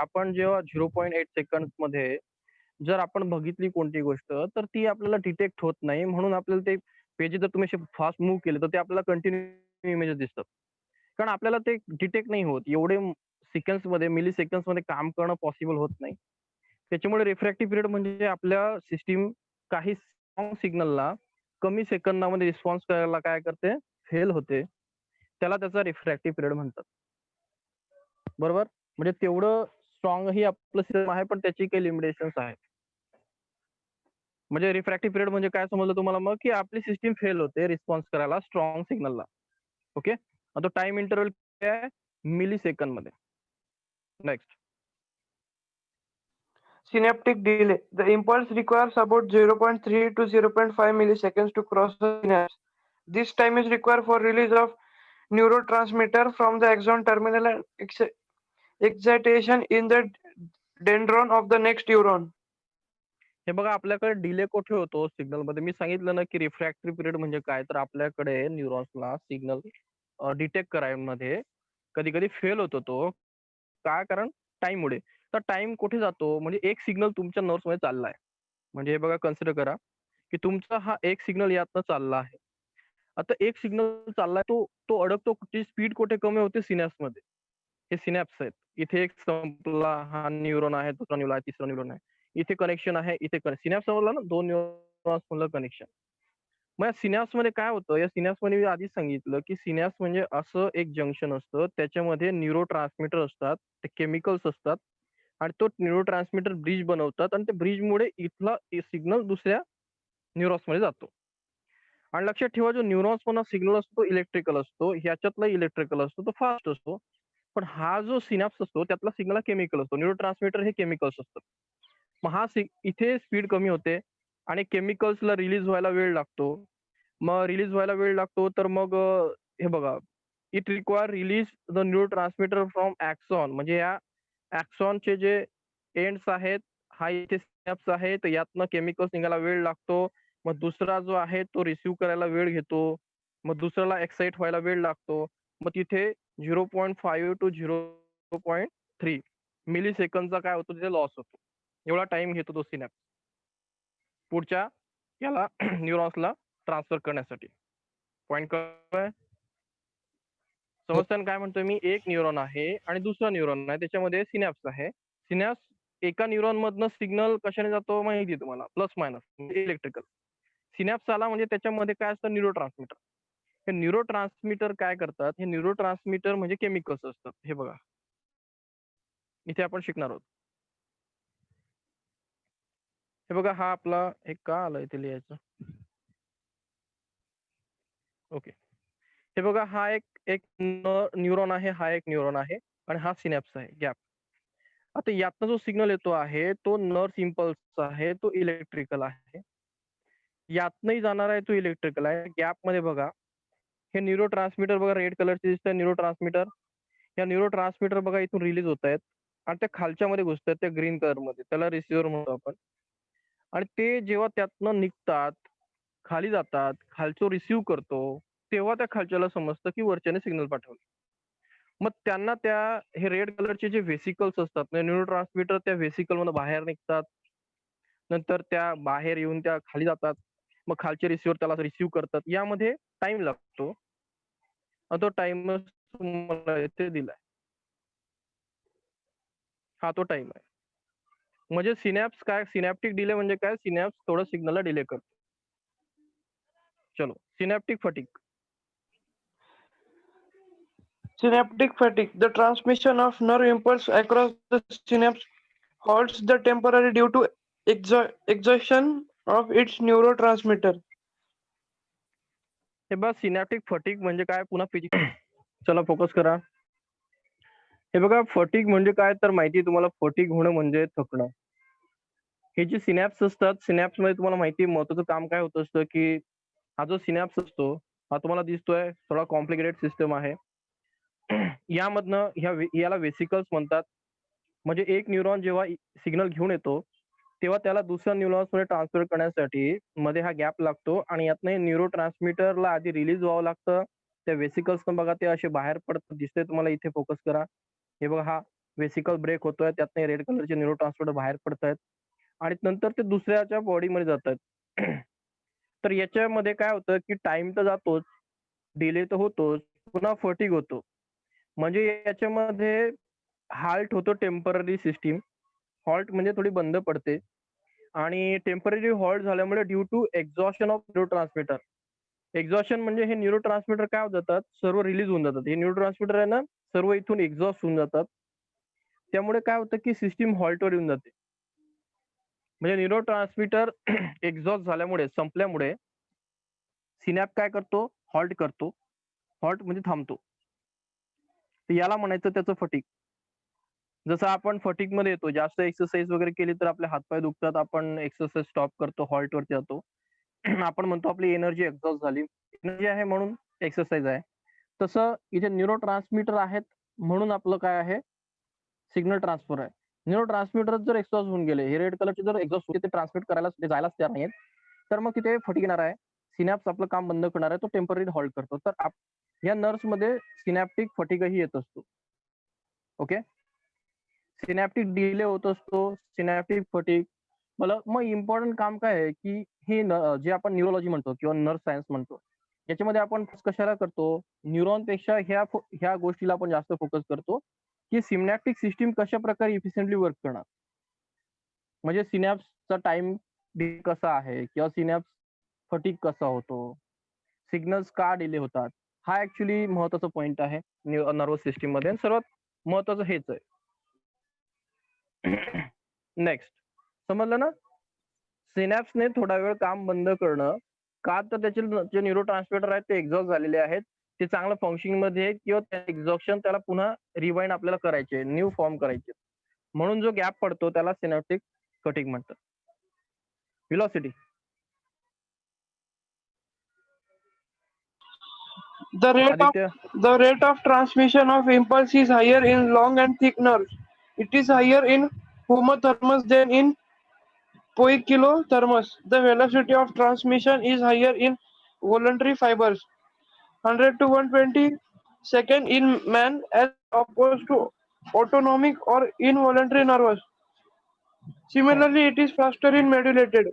आपण जेव्हा 0.8 सेकंड मध्ये जर आपण बघितली कोणती गोष्ट तर ती आपल्याला डिटेक्ट होत नाही, म्हणून आपल्याला ते पेजेस जर तुम्ही फास्ट मूव्ह केले तर ते आपल्याला कंटिन्यू इमेजेस दिसतात, कारण आपल्याला ते डिटेक्ट नाही होत. एवढे सेकंड्स मध्ये, मिली सेकंड्स मध्ये काम करणं पॉसिबल होत नाही. त्याच्यामुळे रिफ्रॅक्टिव्ह पिरियड म्हणजे आपल्या सिस्टीम काही स्ट्रॉंग सिग्नलला कमी सेकंदामध्ये रिस्पॉन्स करायला काय करते, फेल होते, त्याला त्याचा रिफ्रॅक्टिव्ह पिरियड म्हणतात. बरोबर, म्हणजे तेवढं स्ट्रॉंग ही आपलं सिस्टम आहे, पण त्याची काही लिमिटेशन्स आहेत. म्हणजे रिफ्रॅक्टिव्ह पिरियड म्हणजे काय समजलं तुम्हाला मग, की आपली सिस्टीम फेल होते रिस्पॉन्स करायला स्ट्रॉंग सिग्नलला. ओके, तो टाइम इंटरवल काय आहे, मिली सेकंड मध्ये. Next, Synaptic delay. The impulse requires about 0.3 to 0.5 milliseconds to cross the synapse. This time is required for release of neurotransmitter from the axon terminal and excitation in the dendron of the next neuron. हे बघा आपल्याकडे delay कुठे होतो signal मध्ये. मी सांगितलं ना की रिफ्रॅक्टरी period म्हणजे काय, तर आपल्याकडे न्यूरॉन्सला सिग्नल डिटेक्ट करायमध्ये कधी कधी फेल होतो तो. काय, कारण टाइम मुळे. तर टाइम कुठे जातो, म्हणजे एक सिग्नल तुमच्या नर्व्स मध्ये चाललाय, म्हणजे हे बघा कन्सिडर करा की तुमचा हा एक सिग्नल यातनं चालला आहे. आता एक सिग्नल चाललाय, तो तो अडकतो कुठे, स्पीड कुठे कमी होते, सिनॅप्स मध्ये. हे सिनॅप्स आहेत, इथे एक संपला, हा न्यूरॉन आहे, दुसरा न्यूरॉन आहे, तिसरा न्यूरॉन आहे, इथे कनेक्शन आहे, इथे सिनॅप्स समजला ना, दोन न्यूरॉन्स मधलं कनेक्शन. मग या सिनॅप्स मध्ये काय होतं, या सिनॅप्स मध्ये मी आधीच सांगितलं की सिनॅप्स म्हणजे असं एक जंक्शन असतं, त्याच्यामध्ये न्यूरो ट्रान्समीटर असतात, ते केमिकल्स असतात, आणि तो न्यूरो ट्रान्समीटर ब्रिज बनवतात, आणि त्या ब्रिजमुळे इथला सिग्नल दुसऱ्या न्यूरॉन्स मध्ये जातो. आणि लक्षात ठेवा, जो न्यूरॉन्स मधला सिग्नल असतो तो इलेक्ट्रिकल असतो, ह्याच्यातला इलेक्ट्रिकल असतो, तो फास्ट असतो. पण हा जो सिनॅप्स असतो त्यातला सिग्नल केमिकल असतो, न्यूरो ट्रान्समीटर हे केमिकल्स असतात. मग हा इथे स्पीड कमी होते आणि केमिकल्सला रिलीज व्हायला वेळ लागतो. मग रिलीज व्हायला वेळ लागतो, तर मग हे बघा, it require release the neurotransmitter from axon, म्हणजे या ऍक्सॉनचे जे एंड्स आहेत, हा इथे स्नॅप्स आहे, तर यातनं केमिकल्स निघायला वेळ लागतो. मग दुसरा जो आहे तो रिसिव्ह करायला वेळ घेतो, मग दुसऱ्याला एक्साइट व्हायला वेळ लागतो. मग तिथे 0.5 to 0.3 मिली सेकंदचा काय होतो तिथे लॉस होतो. एवढा टाइम घेतो तो सिनॅप्स पुढच्या याला न्यूरॉन्सला ट्रान्सफर करण्यासाठी. पॉइंट कळतोय? समजताना काय म्हणतोय मी, एक न्यूरॉन आहे आणि दुसरा न्यूरॉन आहे, त्याच्यामध्ये सिनॅप्स आहे. सिनॅप्स एका न्यूरॉन मधनं सिग्नल कशाने जातो माहिती आहे तुम्हाला, प्लस मायनस म्हणजे इलेक्ट्रिकल. सिनॅप्स आला म्हणजे त्याच्यामध्ये काय असतं, न्यूरो ट्रान्समीटर. हे न्यूरो ट्रान्समीटर काय करतात, हे न्यूरो ट्रान्समीटर म्हणजे केमिकल्स असतात. हे बघा इथे आपण शिकणार आहोत. हे बघा हा आपला एक का आलं इथे लिहायचं, ओके. हे बघा हा एक एक न्यूरॉन आहे, हा एक न्यूरॉन आहे आणि हा सिनॅप्स आहे, गॅप. आता यातनं जो सिग्नल येतो आहे तो नर्व्ह इम्पल्स आहे, तो इलेक्ट्रिकल आहे. यातनंही जाणार आहे तो इलेक्ट्रिकल आहे. गॅप मध्ये बघा हे न्यूरो ट्रान्समीटर बघा, रेड कलरचे दिसतंय न्यूरो ट्रान्समीटर. या न्यूरो ट्रान्समीटर बघा इथून रिलीज होत आहेत आणि त्या खालच्या मध्ये घुसत आहेत, त्या ग्रीन कलर मध्ये, त्याला रिसिव्हर म्हणतो आपण. आणि ते जेव्हा त्यातनं निघतात, खाली जातात, खालचं रिसिव्ह करतो, तेव्हा त्या खालच्याला समजतं की वरच्याने सिग्नल पाठवलं. मग त्यांना त्या हे रेड कलरचे जे व्हेसिकल्स असतात, न्यूरो ट्रान्समीटर त्या व्हेसिकल मधून बाहेर निघतात, नंतर त्या बाहेर येऊन त्या खाली जातात, मग खालचे रिसिव्हर त्याला रिसिव्ह करतात. यामध्ये टाइम लागतो, तो टाइम तुम्हाला इथे दिलाय, हा तो टाइम आहे. म्हणजे सिनॅप्स काय, सिनॅप्टिक डिले म्हणजे काय, सिनॅप्स थोडं सिग्नलला डिले करतो. चलो synaptic fatigue. Synaptic fatigue. The transmission of nerve impulse across the synapse halts the temporary due to exhaustion of its neurotransmitter. हे बघा सिनॅप्टिक फटीग म्हणजे काय, पुन्हा फिजिक्स. चला फोकस करा. हे बघा फटीग म्हणजे काय तर माहिती आहे तुम्हाला, फटीग होणं म्हणजे थकणं. हे जे सिनॅप्स असतात, सिनॅप्स मध्ये तुम्हाला माहिती आहे महत्वाचं काम काय होत असतं की हा जो सिनॅप्स असतो हा तुम्हाला दिसतोय थोडा कॉम्प्लिकेटेड सिस्टम आहे. यामधनं याला वेसिकल्स म्हणतात. म्हणजे एक न्यूरॉन जेव्हा सिग्नल घेऊन येतो तेव्हा त्याला दुसऱ्या न्यूरॉन्स मध्ये ट्रान्सफर करण्यासाठी मध्ये हा गॅप लागतो आणि यातनं न्यूरो ट्रान्समीटरला आधी रिलीज व्हावं लागतं. त्या वेसिकल्स पण बघा ते असे बाहेर पडत दिसते तुम्हाला, इथे फोकस करा. हे बघा हा वेसिकल ब्रेक होतोय, त्यातनं रेड कलरचे न्यूरो ट्रान्समीटर बाहेर पडतायत आणि नंतर ते दुसऱ्याच्या बॉडीमध्ये जात आहेत. तर याच्यामध्ये काय होतं की टाइम तर जातोच, डिले तर होतोच, पुन्हा फटीग होतो. म्हणजे याच्यामध्ये हाल्ट होतो, टेम्पररी सिस्टीम. हॉल्ट म्हणजे थोडी बंद पडते आणि टेम्पररी हॉल्ट झाल्यामुळे due to exhaustion of neurotransmitter. Exhaustion म्हणजे हे न्यूरो ट्रान्समीटर काय होत जातात, सर्व रिलीज होऊन जातात. हे न्यूरो ट्रान्समीटर आहे ना, सर्व इथून एक्झॉस्ट होऊन जातात. त्यामुळे काय होतं की सिस्टीम हॉल्टवर येऊन जाते. म्हणजे न्यूरो ट्रान्समीटर एक्झॉस्ट झाल्यामुळे, संपल्यामुळे सिनॅप काय करतो, हॉल्ट करतो. हॉल्ट म्हणजे थांबतो. तर याला म्हणायचं त्याचं फटीग. जसं आपण फटीग मध्ये येतो, जास्त एक्सरसाइज वगैरे केली तर आपले हातपाय दुखतात, आपण एक्सरसाइज स्टॉप करतो, हॉल्ट वरती जातो. आपण म्हणतो आपली एनर्जी एक्झॉस्ट झाली, एनर्जी आहे म्हणून एक्सरसाइज आहे. तसं इथे न्यूरो ट्रान्समीटर आहेत म्हणून आपलं काय आहे, सिग्नल ट्रान्सफर आहे. न्यूरो ट्रान्समीटर जर एक्झॉस्ट होऊन गेले, हे रेड कलरचे जर एक्झॉस्ट होते, ते ट्रान्समिट करायला जायलाच तयार नाहीत, तर मग तिथे फटीग येणार आहे. सिनॅप्स आपलं काम बंद करणार आहे, तो टेम्पररी हॉल्ट करतो. तर या नर्व्स मध्ये सिनॅप्टिक फटीगही येत असतो. ओके, सिनॅप्टिक डिले होत असतो, सिनॅप्टिक फटीग. मला मग इम्पॉर्टंट काम काय आहे की हे जे आपण न्यूरोलॉजी म्हणतो किंवा नर्व सायन्स म्हणतो, याच्यामध्ये आपण कशाला करतो, न्यूरॉन पेक्षा ह्या गोष्टीला आपण जास्त फोकस करतो की सिनॅप्टिक सिस्टीम कशा प्रकारे इफिशियंटली वर्क करणार. म्हणजे सिनॅप्सचा टाइम कसा आहे किंवा सिनॅप्स फटीग कसा होतो, सिग्नल्स का डिले होतात, हा ऍक्च्युली महत्वाचा पॉइंट आहे नर्वस सिस्टीम मध्ये. आणि सर्वात महत्वाचं हेच आहे. नेक्स्ट, समजलं ना. सिनॅप्सने थोडा वेळ काम बंद करणं का, तर त्याचे जे न्यूरो ट्रान्समीटर आहेत ते एक्झॉस्ट झालेले आहेत, ते चांगलं फंक्शनिंग मध्ये आहेत, किंवा त्या एक्झॉशन त्याला पुन्हा रिवाइंड आपल्याला करायचे, न्यू फॉर्म करायचे. म्हणून जो गॅप पडतो त्याला सिनॅप्टिक फटीग म्हणतात. Velocity. Aditya. The rate of transmission of impulse is higher in long and thick nerves. It is higher in homothermus than in poikilothermus. The velocity of transmission is higher in voluntary fibers, 100 to 120 second in man as opposed to autonomic or involuntary nervous. Similarly, it is faster in modulated.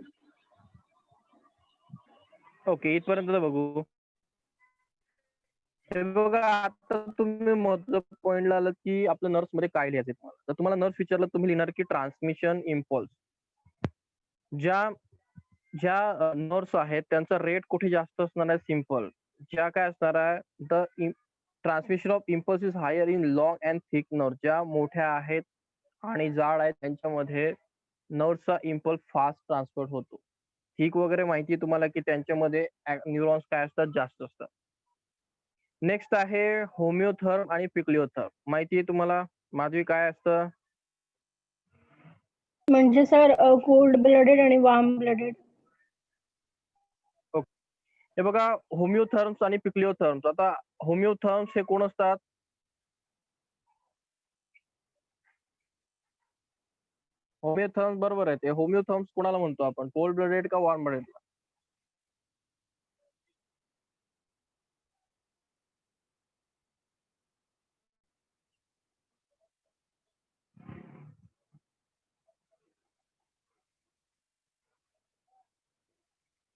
Okay, इथपर्यंत बघू. हे बघा, आता तुम्ही महत्त्वाच्या पॉइंटला आलात की आपलं नर्व्स मध्ये काय लिहायचं तुम्हाला. तर तुम्हाला नर्व्स विचारलं, तुम्ही लिहिणार की ट्रान्समिशन इम्पल्स. ज्या ज्या नर्व्स आहेत त्यांचा रेट कुठे जास्त असणार आहे, सिम्पल. ज्या काय असणार आहे, the transmission of impulse is higher in long and thick nerve. ज्या मोठ्या आहेत आणि जाड आहेत त्यांच्यामध्ये नर्व्सचा इम्पल्स फास्ट ट्रान्सफर होतो. थिक वगैरे माहिती आहे तुम्हाला की त्यांच्यामध्ये न्यूरॉन्स काय असतात, जास्त असतात. नेक्स्ट आहे होमिओथर्म आणि पिक्लिओथर्म. माहिती आहे तुम्हाला माधवी काय असतं? म्हणजे सर कोल्ड ब्लडेड आणि वार्म ब्लडेड. हे बघा, होमिओथर्म्स आणि पिक्लिओथर्म्स. आता होमिओथर्म्स हे कोण असतात? होमिओथर्म्स बरोबर आहे. ते होमिओथर्म्स कोणाला म्हणतो आपण, कोल्ड ब्लडेड का वॉर्म ब्लडेड?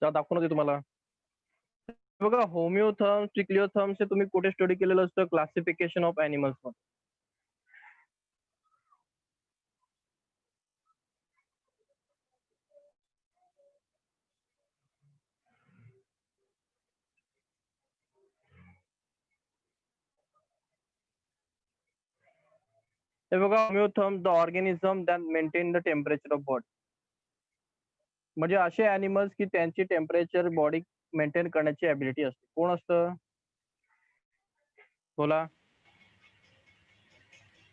तर दाखवून दे तुम्हाला. बघा, होमिओथर्म्स, पिक्लिओथर्म्स हे तुम्ही कुठे स्टडी केलेलं असतं, क्लासिफिकेशन ऑफ ॲनिमल्स मध्ये. हे बघा, homeotherms the organism that maintain the temperature of body. म्हणजे असे ॲनिमल्स की त्यांची टेम्परेचर बॉडी मेंटेन करण्याची ॲबिलिटी असते. कोण असतं? बोला.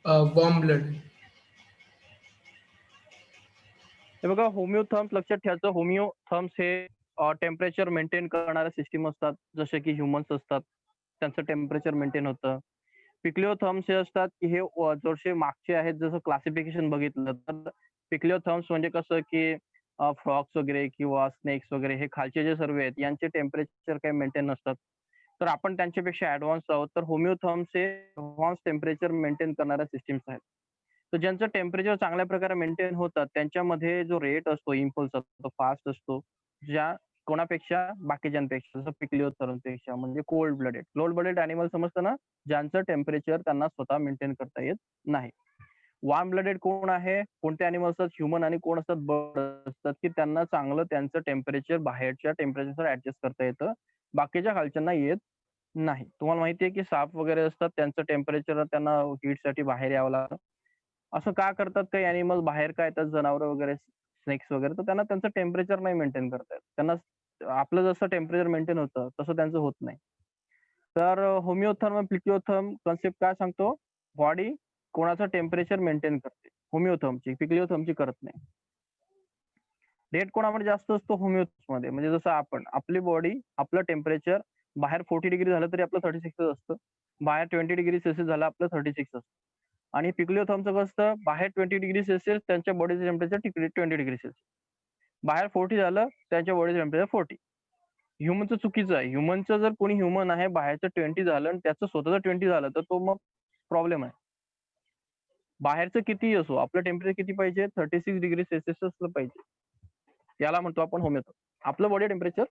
Warm blood. हे बघा, होमिओथर्म्स लक्षात ठेवायचं. होमिओथर्म्स हे टेम्परेचर मेंटेन करणाऱ्या सिस्टीम असतात, जसे की ह्युमन्स असतात, त्यांचं टेम्परेचर मेंटेन होतं. पिक्लिओथर्म्स हे असतात की हे थोडेसे मागचे आहेत. जसं क्लासिफिकेशन बघितलं तर पिक्लिओथर्म्स म्हणजे कसं की फ्रॉग्स वगैरे किंवा स्नेक्स वगैरे हे खालचे जे सर्व आहेत यांचे टेम्परेचर काही मेंटेन नसतात. तर आपण त्यांच्यापेक्षा ऍडव्हान्स आहोत. तर होमिओथर्म्स हे ऍडव्हान्स टेम्परेचर मेंटेन करणाऱ्या सिस्टीम्स आहेत. तर ज्यांचं टेम्परेचर चांगल्या प्रकारे मेंटेन होतात त्यांच्यामध्ये जो रेट असतो इम्पल्सचा तो फास्ट असतो. ज्या कोणापेक्षा, बाकीच्यांपेक्षा, जसं पिक्लिओथर्मपेक्षा. म्हणजे cold blooded. Cold blooded animal समजतं ना, ज्यांचं टेम्परेचर त्यांना स्वतः मेंटेन करता येत नाही. वार्म ब्लडेड कोण आहे, कोणते ॲनिमल असतात, ह्युमन आणि कोण असतात, बर्ड असतात, की त्यांना चांगलं त्यांचं टेम्परेचर बाहेरच्या टेम्परेचरवर ऍडजस्ट करता येतं, बाकीच्या खालच्यांना येत नाही. तुम्हाला माहिती आहे की साप वगैरे असतात त्यांचं टेम्परेचर त्यांना हीटसाठी बाहेर यावं लागतं. असं का करतात काही ॲनिमल, बाहेर काय येतात जनावरं वगैरे, स्नेक्स वगैरे, तर त्यांना त्यांचं टेम्परेचर नाही मेंटेन करता येत. त्यांना आपलं जसं टेम्परेचर मेंटेन होतं तसं त्यांचं होत नाही. तर होमिओथर्म, पिक्लिओथर्म कन्सेप्ट काय सांगतो, बॉडी कोणाचं टेम्परेचर मेंटेन करते, होमिओथर्मची. पिक्लिओथर्मची करत नाही. रेट कोणामध्ये जास्त असतो, होमिओथर्ममध्ये. म्हणजे जसं आपली बॉडी, आपलं टेम्परेचर बाहेर 40 डिग्री झालं तरी आपलं 36 असतं, बाहेर 20 डिग्री सेल्सिअस झालं आपलं 36 असतं. आणि पिक्लिओथर्मचं कसं असतं, बाहेर 20 डिग्री सेल्सिअस त्यांच्या बॉडीचं टेम्परेचर 20 डिग्री सेल्सिअस, बाहेर 40 झालं त्यांच्या बॉडीचं टेम्परेचर 40. ह्युमनचं चुकीचं आहे. ह्युमनचं जर कोणी ह्युमन आहे, बाहेरचं 20 झालं आणि त्याचं स्वतःचं 20 झालं तर तो मग प्रॉब्लेम आहे. बाहेरचं कितीही असो, आपलं टेम्परेचर किती पाहिजे, 36 डिग्री सेल्सिअस असलं पाहिजे. याला म्हणतो आपण होमिओथर्म. आपलं बॉडी टेम्परेचर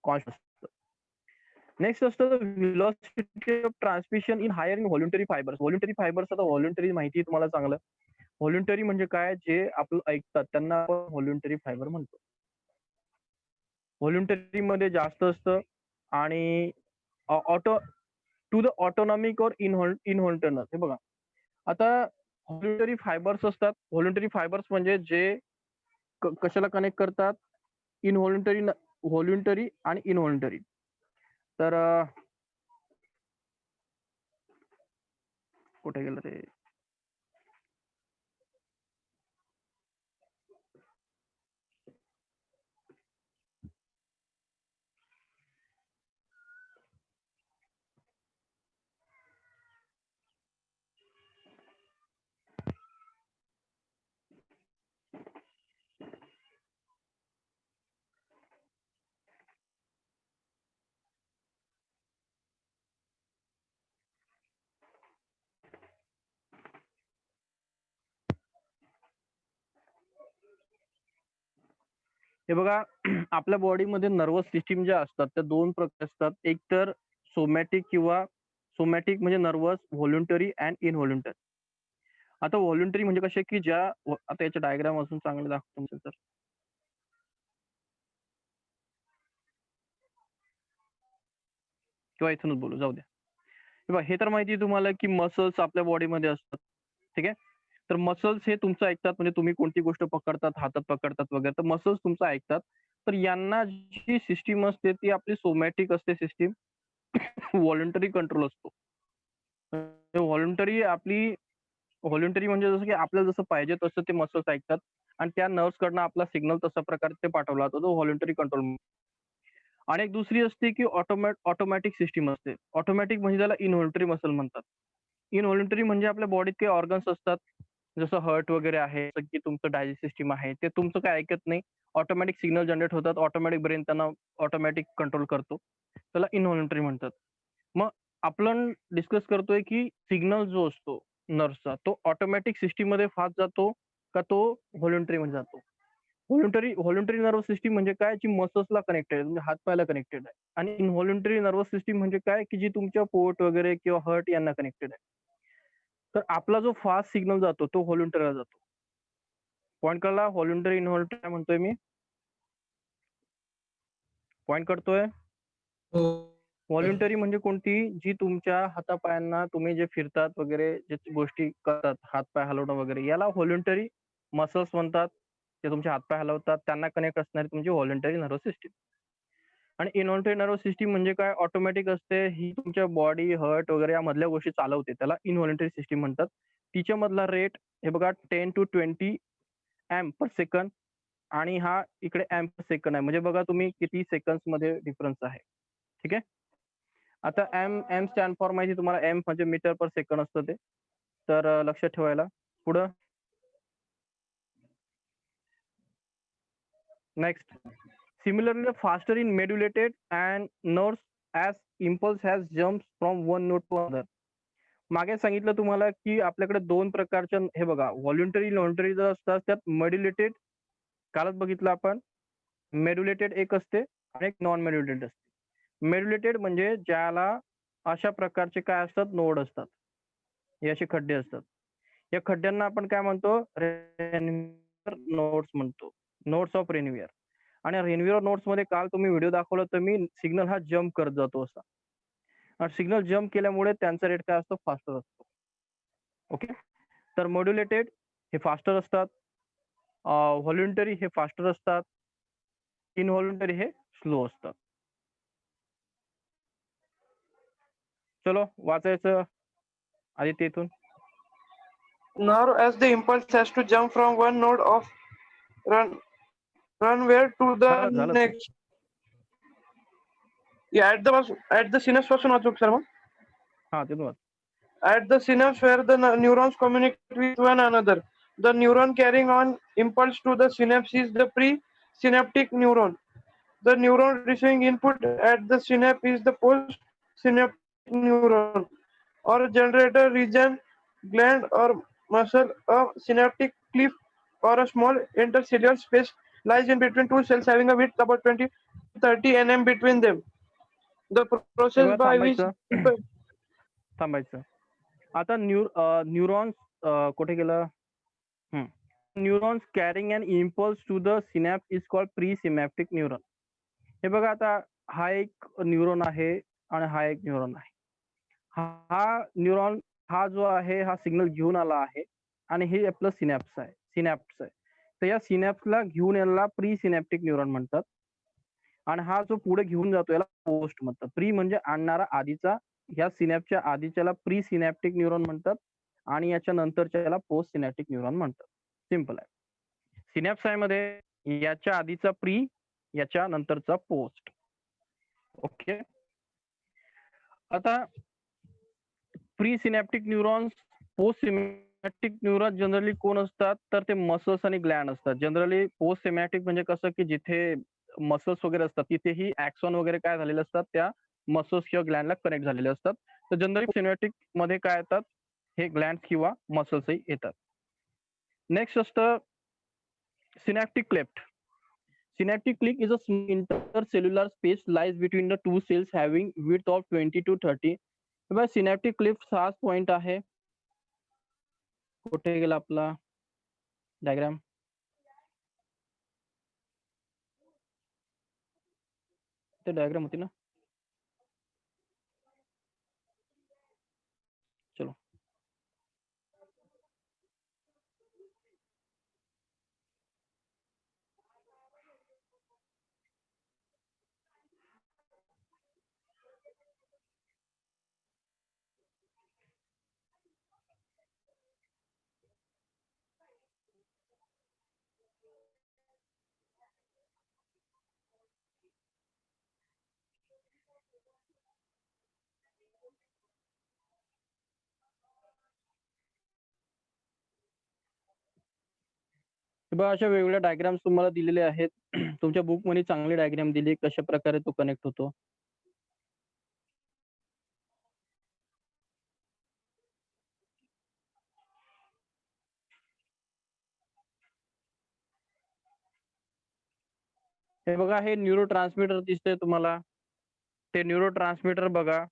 कॉन्स्टंट असतं. नेक्स्ट असतं velocity of transmission in higher in voluntary fibres. Voluntary fibres, आता व्हॉलंटरी माहिती आहे तुम्हाला चांगलं. व्हॉलंटरी म्हणजे काय, जे आपलं ऐकतात त्यांना आपण व्हॉलंटरी फायबर म्हणतो. व्हॉलंटरी मध्ये जास्त असतं आणि ऑटो टू द ऑटोनॉमिक और इनव्हॉल्टरनस. हे बघा, आता व्हॉलंटरी फायबर्स असतात. व्हॉलंटरी फायबर्स म्हणजे जे कशाला कनेक्ट करतात, इनव्हॉलंटरी, व्हॉलंटरी आणि इनव्हॉलंटरी. तर कुठे गेलं ते, हे बघा आपल्या बॉडीमध्ये नर्वस सिस्टीम ज्या असतात त्या दोन प्रकार असतात. एक तर सोमॅटिक किंवा सोमॅटिक म्हणजे नर्वस, व्हॉलंटरी अँड इनव्हॉलंटरी. आता व्हॉलंटरी म्हणजे कसे की आता याचे डायग्राम असून चांगले दाखवतो तर किंवा इथूनच बोलू जाऊ द्या. हे तर माहिती आहे तुम्हाला की मसल्स आपल्या बॉडीमध्ये असतात. ठीक आहे. तर मसल्स हे तुमचं ऐकतात म्हणजे तुम्ही कोणती गोष्ट पकडतात, हातात पकडतात वगैरे तर मसल्स तुमचं ऐकतात. तर यांना जी सिस्टीम असते ती आपली सोमॅटिक असते सिस्टीम. व्हॉलंटरी कंट्रोल असतो. व्हॉलंटरी म्हणजे जसं की आपल्याला जसं पाहिजे तसं ते मसल्स ऐकतात आणि त्या नर्व्स कडनं आपला सिग्नल तशा प्रकारे ते पाठवला जातो. तो व्हॉलंटरी कंट्रोल. आणि एक दुसरी असते की ऑटोमॅटिक सिस्टीम असते. ऑटोमॅटिक म्हणजे त्याला इनव्हॉलंटरी मसल म्हणतात. इनव्हॉलंटरी म्हणजे आपल्या बॉडीत काही ऑर्गन्स असतात. जसं हार्ट वगैरे आहे, जसं की तुमचं डायजेस्टिव्ह सिस्टम आहे. ते तुमचं काही ऐकत नाही. ऑटोमॅटिक सिग्नल जनरेट होतात. ऑटोमॅटिक ब्रेन त्यांना ऑटोमॅटिक कंट्रोल करतो. त्याला इनव्हॉलंटरी म्हणतात. मग आपण डिस्कस करतोय की सिग्नल जो असतो नर्व्हचा तो ऑटोमॅटिक सिस्टीममध्ये फास्ट जातो का तो व्हॉलंटरी मध्ये जातो. व्हॉलंटरी नर्व्हस सिस्टीम म्हणजे काय जी मसल्सला कनेक्टेड आहे म्हणजे हातपायाला कनेक्टेड आहे. आणि इनव्हॉलंटरी नर्व्हस सिस्टीम म्हणजे काय की जी तुमच्या पोट वगैरे किंवा हार्ट यांना कनेक्टेड आहे. तर आपला जो फास्ट सिग्नल जातो तो व्हॉलंटरीला जातो. पॉईंट कळला? व्हॉलंटरी इनव्हॉलंटरी काय म्हणतोय मी? पॉईंट करतोय? हो. व्हॉलंटरी म्हणजे कोणती जी तुमच्या हातापायांना तुम्ही जे फिरतात वगैरे जे गोष्टी करतात हातपाय हलवणं वगैरे याला व्हॉलंटरी मसल्स म्हणतात. ते तुमचे हातपाय हलवतात त्यांना कनेक्ट असणारी तुमची व्हॉलंटरी नर्व्हस सिस्टीम. आणि इनव्हॉलंटरी नर्व्हस सिस्टीम म्हणजे काय ऑटोमॅटिक असते. ही तुमच्या बॉडी, हार्ट वगैरे या मधल्या गोष्टी चालवते. त्याला इनव्हॉलंटरी सिस्टीम म्हणतात. तिच्या मधला रेट हे बघा 10 to 20 एम पर सेकंद आणि हा इकडे एम पर सेकंद आहे. म्हणजे बघा तुम्ही किती सेकंड्स मध्ये डिफरन्स आहे. ठीक आहे. आता एम स्टँड फॉर माहिती तुम्हाला. एम म्हणजे मीटर पर सेकंड असतं ते. तर लक्षात ठेवायला. पुढं next. Similarly, faster in modulated and nerves as impulse has jumps from one node to another. मागे सांगितलं तुम्हाला की आपल्याकडे दोन प्रकारच्या हे बघा व्हॉलंटरी इनव्हॉलंटरी जर असतात त्यात मॉड्युलेटेड कालच बघितलं आपण. मॉड्युलेटेड एक असते आणि एक नॉन मॉड्युलेटेड असते. मॉड्युलेटेड म्हणजे ज्याला अशा प्रकारचे काय असतात नोड असतात. हे असे खड्डे असतात. या खड्ड्यांना आपण काय म्हणतो रेनवियर नोड्स म्हणतो. Nodes of Ranvier. आणि रेनवियर नोड्स मध्ये काल तुम्ही व्हिडिओ दाखवला तर मी सिग्नल हा जम्प करत जातो असा. आणि सिग्नल जम्प केल्यामुळे त्यांचा रेट काय असतो फास्टर असतो. ओके. तर मॉड्युलेटेड हे फास्टर असतात. व्हॉलंटरी हे फास्टर असतात. इनव्हॉलंटरी हे स्लो असतात. चलो वाचायचं आधी तेथून. Now, as the impulse has to jump from one node of runway to the झालं ते. next. Yeah, at the synapse पासून वाचू सर मग. हा तिथून. At the synapse where the neurons communicate with one another, the neuron carrying on impulse to the synapse is the presynaptic neuron. The neuron receiving input at the synapse is the postsynaptic neuron or generator region, gland or muscle. A synaptic cliff or a small intercellular space lies in between two cells having a width about 20 to 30 nm between them. The process by which थांबायचं. आता neurons कुठे गेलं. Neurons carrying an impulse to the synapse is called presynaptic neuron. हे बघा आता हा एक neuron आहे आणि हा एक न्यूरॉन आहे. हा न्यूरॉन हा जो आहे हा सिग्नल घेऊन आला आहे आणि हे आपलं सिनॅप्स आहे. तर या सिनॅप्सला घेऊन याला प्रीसिनॅप्टिक न्यूरॉन म्हणतात. आणि हा जो पुढे घेऊन जातो याला पोस्ट म्हणतात. प्री म्हणजे आणणारा आधीचा. ह्या सिनॅप्सच्या आधीच्याला प्री सिनॅप्टिक न्यूरॉन म्हणतात आणि याच्या नंतरच्या याला पोस्ट सिनॅप्टिक न्यूरॉन म्हणतात. सिंपल आहे. सिनॅप्स मध्ये याच्या आधीचा प्री, याच्या नंतरचा पोस्ट. ओके. आता pre synaptic neurons, post synaptic neuron generally कोण असतात तर ते मसल्स आणि ग्लँड असतात. जनरली पोस्ट सिनॅप्टिक म्हणजे कसं की जिथे मसल्स वगैरे असतात तिथेही ऍक्सॉन वगैरे काय झालेले असतात त्या मसल्स किंवा ग्लँडला कनेक्ट झालेले असतात. तर जनरली सिनॅप्टिक मध्ये काय येतात हे ग्लँड किंवा मसल्सही येतात. नेक्स्ट असतं synaptic cleft. Synaptic click is a intercellular space lies between the two cells having width of 20 to 30. तेव्हा सिनॅप्टिक क्लिफ्ट हाच पॉइंट आहे. कुठे गेला आपला डायग्राम? ते डायग्राम होती ना. चलो बघा अशा वेगवेगळ्या डायग्राम्स तुम्हाला दिलेले आहेत. तुमच्या बुक मध्ये चांगली डायग्राम दिली कशा प्रकारे तो कनेक्ट होतो. हे बघा हे न्यूरो ट्रान्समीटर दिसतंय तुम्हाला. ते न्यूरो ट्रान्समीटर बघा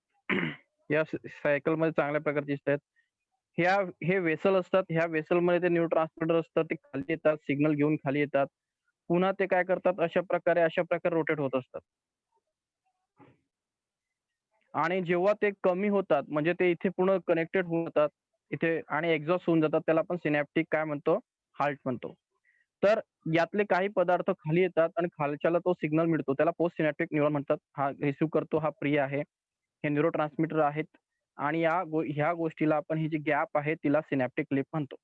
या सायकल मध्ये चांगल्या प्रकारे दिसत आहेत. हे वेसल असतात. ह्या वेसल मध्ये ते न्यूरो ट्रान्समीटर असतात. ते खाली येतात, सिग्नल घेऊन खाली येतात. पुन्हा ते काय करतात अशा प्रकारे रोटेट होत असतात. आणि जेव्हा ते कमी होतात म्हणजे ते इथे पूर्ण कनेक्टेड होतात इथे आणि एक्झॉस्ट होऊन जातात त्याला आपण सिनॅप्टिक काय म्हणतो हाल्ट म्हणतो. तर यातले काही पदार्थ खाली येतात आणि खालच्याला तो सिग्नल मिळतो त्याला पोस्ट सिनॅप्टिक न्यूरॉन म्हणतात. हा रिसिव्ह करतो हा प्री आहे. हे न्यूरो ट्रान्समीटर आहेत आणि ह्या गोष्टीला आपण ही जी गॅप आहे तिला सिनॅप्टिक क्लिप म्हणतो.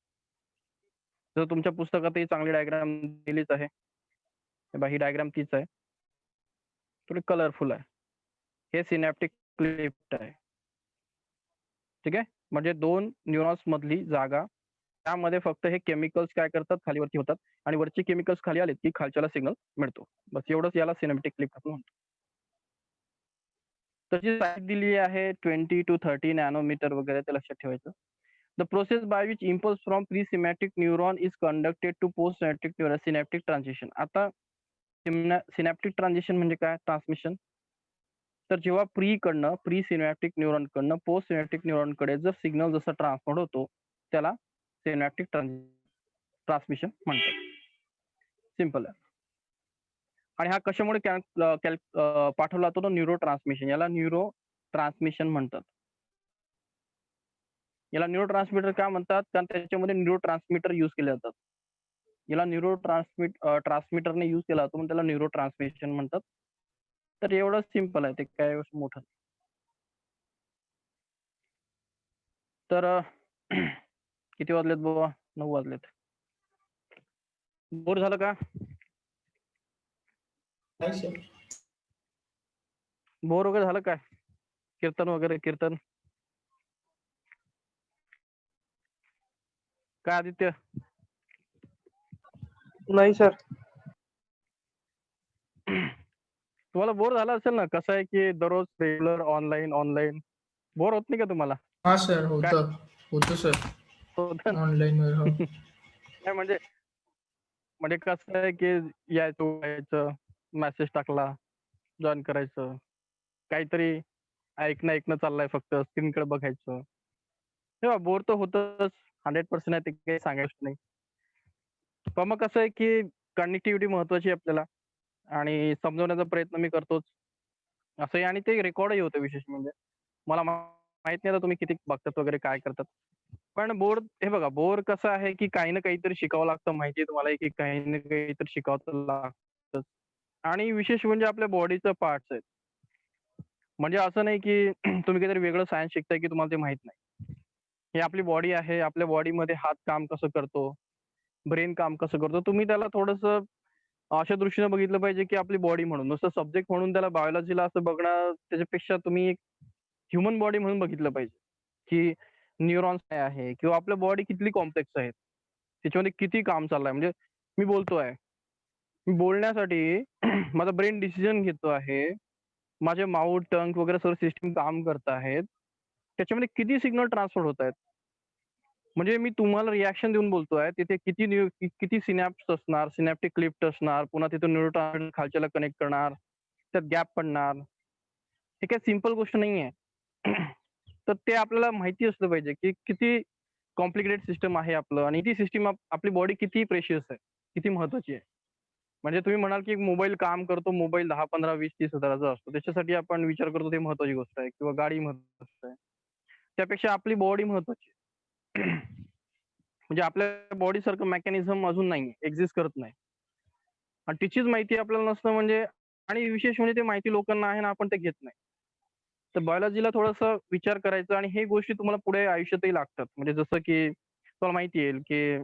जर तुमच्या पुस्तकात ही चांगली डायग्राम दिलीच आहे. ही डायग्राम तीच आहे. थोडी कलरफुल आहे. हे सिनॅप्टिक क्लिप आहे. ठीक आहे. म्हणजे दोन न्यूरॉन्स मधली जागा त्यामध्ये फक्त हे केमिकल्स काय करतात खालीवरती होतात आणि वरचे केमिकल्स खाली आलेत की खालच्याला सिग्नल मिळतो. बस एवढंच याला सिनेमॅटिक क्लिप आपण म्हणतो. तशी साईज दिली आहे 20 to 30 नॅनोमीटर वगैरे ते लक्षात ठेवायचं. The process by which impulse from pre synaptic neuron is conducted to post synaptic neuron synaptic transition. आता सिनॅप्टिक ट्रान्झिशन म्हणजे काय ट्रान्समिशन. तर जेव्हा प्री सिनॅप्टिक न्यूरॉन कडनं पोस्ट सिनॅप्टिक न्यूरॉन कडे जर सिग्नल जसा ट्रान्सफर होतो त्याला सिनॅप्टिक ट्रान्समिशन म्हणतात. सिंपल आहे. आणि हा कशामुळे पाठवला जातो न्यूरो ट्रान्समिशन. याला न्यूरो ट्रान्समिशन म्हणतात. याला न्यूरो ट्रान्समीटर का म्हणतात कारण त्याच्यामध्ये न्यूरो ट्रान्समीटर यूज केले जातात. याला न्यूरो ट्रान्समीटरने यूज केला जातो म्हणून त्याला न्यूरो ट्रान्समिशन म्हणतात. तर एवढं सिंपल आहे ते काय मोठं. तर किती वाजलेत बाबा 9 वाजलेत. बोर झालं का? नाही सर. बोर वगैरे झालं काय? कीर्तन काय आदित्य? नाही सर. तुम्हाला बोर झालं असेल ना. कसं आहे की दररोज रेग्युलर ऑनलाईन बोर होत नाही का तुम्हाला? हा सर होतं सर होतं ना? ऑनलाईन वर. हो. नाही म्हणजे कसं आहे की यायचं मेसेज टाकला जॉईन करायचं काहीतरी ऐकणं चाललंय फक्त स्क्रीनकडे बघायचं. तेव्हा बोर तर होतच 100% आहे ते काही सांगायचं नाही. पण मग कसं आहे की कनेक्टिव्हिटी महत्वाची आहे आपल्याला आणि समजवण्याचा प्रयत्न मी करतोच असंही आणि ते रेकॉर्डही होतं विशेष म्हणजे. मला माहित नाही आता तुम्ही किती बघतात वगैरे काय करतात. पण हे बघा बोर कसं आहे की काही ना काहीतरी शिकावं लागतं. माहिती आहे तुम्हाला की काही ना काहीतरी शिकावं लागतं आणि विशेष म्हणजे आपल्या बॉडीचं पार्ट्स आहेत. म्हणजे असं नाही की तुम्ही काहीतरी वेगळं सायन्स शिकताय की तुम्हाला ते माहित नाही. ही आपली बॉडी आहे. आपल्या बॉडीमध्ये हात काम कसं करतो, ब्रेन काम कसं करतो. तुम्ही त्याला थोडंसं अशा दृष्टीने बघितलं पाहिजे की आपली बॉडी म्हणून नुसतं सब्जेक्ट म्हणून त्याला बायोलॉजीला असं बघणं त्याच्यापेक्षा तुम्ही एक ह्युमन बॉडी म्हणून बघितलं पाहिजे की न्यूरॉन्स काय आहे किंवा आपल्या बॉडी किती कॉम्प्लेक्स आहेत. त्याच्यामध्ये किती काम चाललंय. म्हणजे मी बोलतोय. मी बोलण्यासाठी माझा ब्रेन डिसिजन घेतो आहे. माझे माउथ टंग वगैरे सर्व सिस्टीम काम करत आहेत. त्याच्यामध्ये किती सिग्नल ट्रान्सफर होत आहेत. म्हणजे मी तुम्हाला रिएक्शन देऊन बोलतोय. तिथे किती सिनॅप्स असणार, सिनॅप्टिक क्लिफ्ट असणार, पुन्हा तिथून न्यूरोट्रान्समीटर खालच्याला कनेक्ट करणार, त्यात गॅप पडणार. हे काही सिंपल गोष्ट नाहीये. तर ते आपल्याला माहिती असलं पाहिजे, की किती कॉम्प्लिकेटेड सिस्टम आहे आपलं आणि ती सिस्टम आपली बॉडी किती प्रेशियस आहे, किती महत्त्वाची आहे. म्हणजे तुम्ही म्हणाल, की मोबाईल काम करतो, मोबाईल 10, 15, 20, 30 हजाराचा असतो. त्याच्यासाठी आपण विचार करतो ते महत्त्वाची गोष्ट आहे किंवा गाडी महत्त्वाची आहे. त्यापेक्षा आपली बॉडी महत्त्वाची आहे. म्हणजे आपल्या बॉडीसारखं मेकॅनिझम अजून नाही, एक्झिस्ट करत नाही. आणि तिचीच माहिती आपल्याला नसतं म्हणजे आणि विशेष म्हणजे ते माहिती लोकांना आहे ना, आपण ते घेत नाही. तर बायोलॉजीला थोडंसं विचार करायचा आणि हे गोष्टी तुम्हाला पुढे आयुष्यातही लागतात. म्हणजे जसं की तुम्हाला माहिती येईल, की